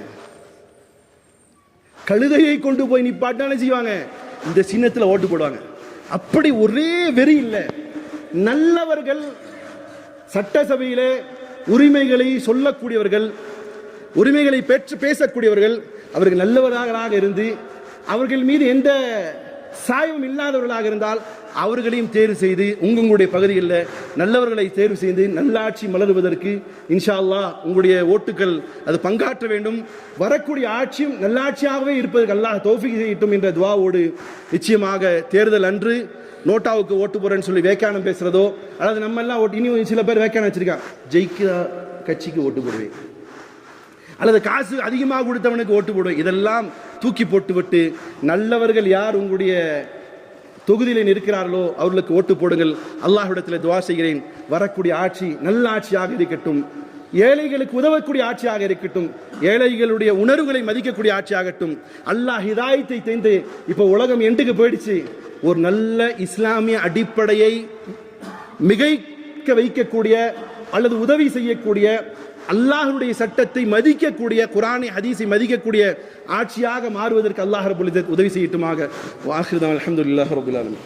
Speaker 1: கழுதையை கொண்டு போய் நிப்பாட்டினாலும் செய்வாங்க, இந்த சின்னத்தில் ஓட்டு போடுவாங்க. அப்படி ஒரே வெறி இல்லை. நல்லவர்கள் சட்டசபையிலே உரிமைகளை சொல்லக்கூடியவர்கள், உரிமைகளை பெற்று பேசக்கூடியவர்கள், அவர்கள் நல்லவர்களாக இருந்து அவர்கள் மீது எந்த சாயமும் இல்லாதவர்களாக இருந்தால் அவர்களையும் தேர்வு செய்து உங்களுடைய பகுதிகளில் நல்லவர்களை தேர்வு செய்து நல்லாட்சி மலருவதற்கு இன்ஷா அல்லாஹ் உங்களுடைய ஓட்டுக்கள் அது பங்காற்ற வேண்டும். வரக்கூடிய ஆட்சியும் நல்லாட்சியாகவே இருப்பதற்கு அல்லாஹ் தௌஃபீக் செய்யட்டும் என்ற துஆவோடு, நிச்சயமாக தேர்தல் அன்று நோட்டாவுக்கு ஓட்டு போறேன்னு சொல்லி வேக்கானம் பேசுறதோ, அதாவது நம்ம எல்லாம் ஓட்டு, இனி சில பேர் வேக்கானம் வச்சிருக்காங்க, ஜெயிக்கிற கட்சிக்கு ஓட்டு போடுவேன் அல்லது காசு அதிகமாக கொடுத்தவனுக்கு ஓட்டு போடுவேன், இதெல்லாம் தூக்கி போட்டுவிட்டு நல்லவர்கள் யார் உங்களுடைய தொகுதியில் இருக்கிறார்களோ அவர்களுக்கு ஓட்டு போடுங்கள். அல்லாஹ்விடத்தில் துஆ செய்கிறேன், வரக்கூடிய ஆட்சி நல்ல ஆட்சியாக இருக்கட்டும், ஏழைகளுக்கு உதவக்கூடிய ஆட்சியாக இருக்கட்டும், ஏழைகளுடைய உணர்வுகளை மதிக்கக்கூடிய ஆட்சியாகட்டும். அல்லாஹ் ஹிதாயத்தை தந்து, இப்போ உலகம் எண்டுக்கு போயிடுச்சு, ஒரு நல்ல இஸ்லாமிய அடிப்படையை மிகைக்க வைக்கக்கூடிய அல்லது உதவி செய்யக்கூடிய, அல்லாஹ்வுடைய சட்டத்தை மதிக்கக்கூடிய, குர்ஆனை ஹதீஸை மதிக்கக்கூடிய ஆட்சியாக மாறுவதற்கு அல்லாஹ் ரப்பல் இஸ்ஸத் உதவி செய்யட்டுமாக. வாஹிரு அல்ஹம்துலில்லாஹி ரப்பில் ஆலமீன்.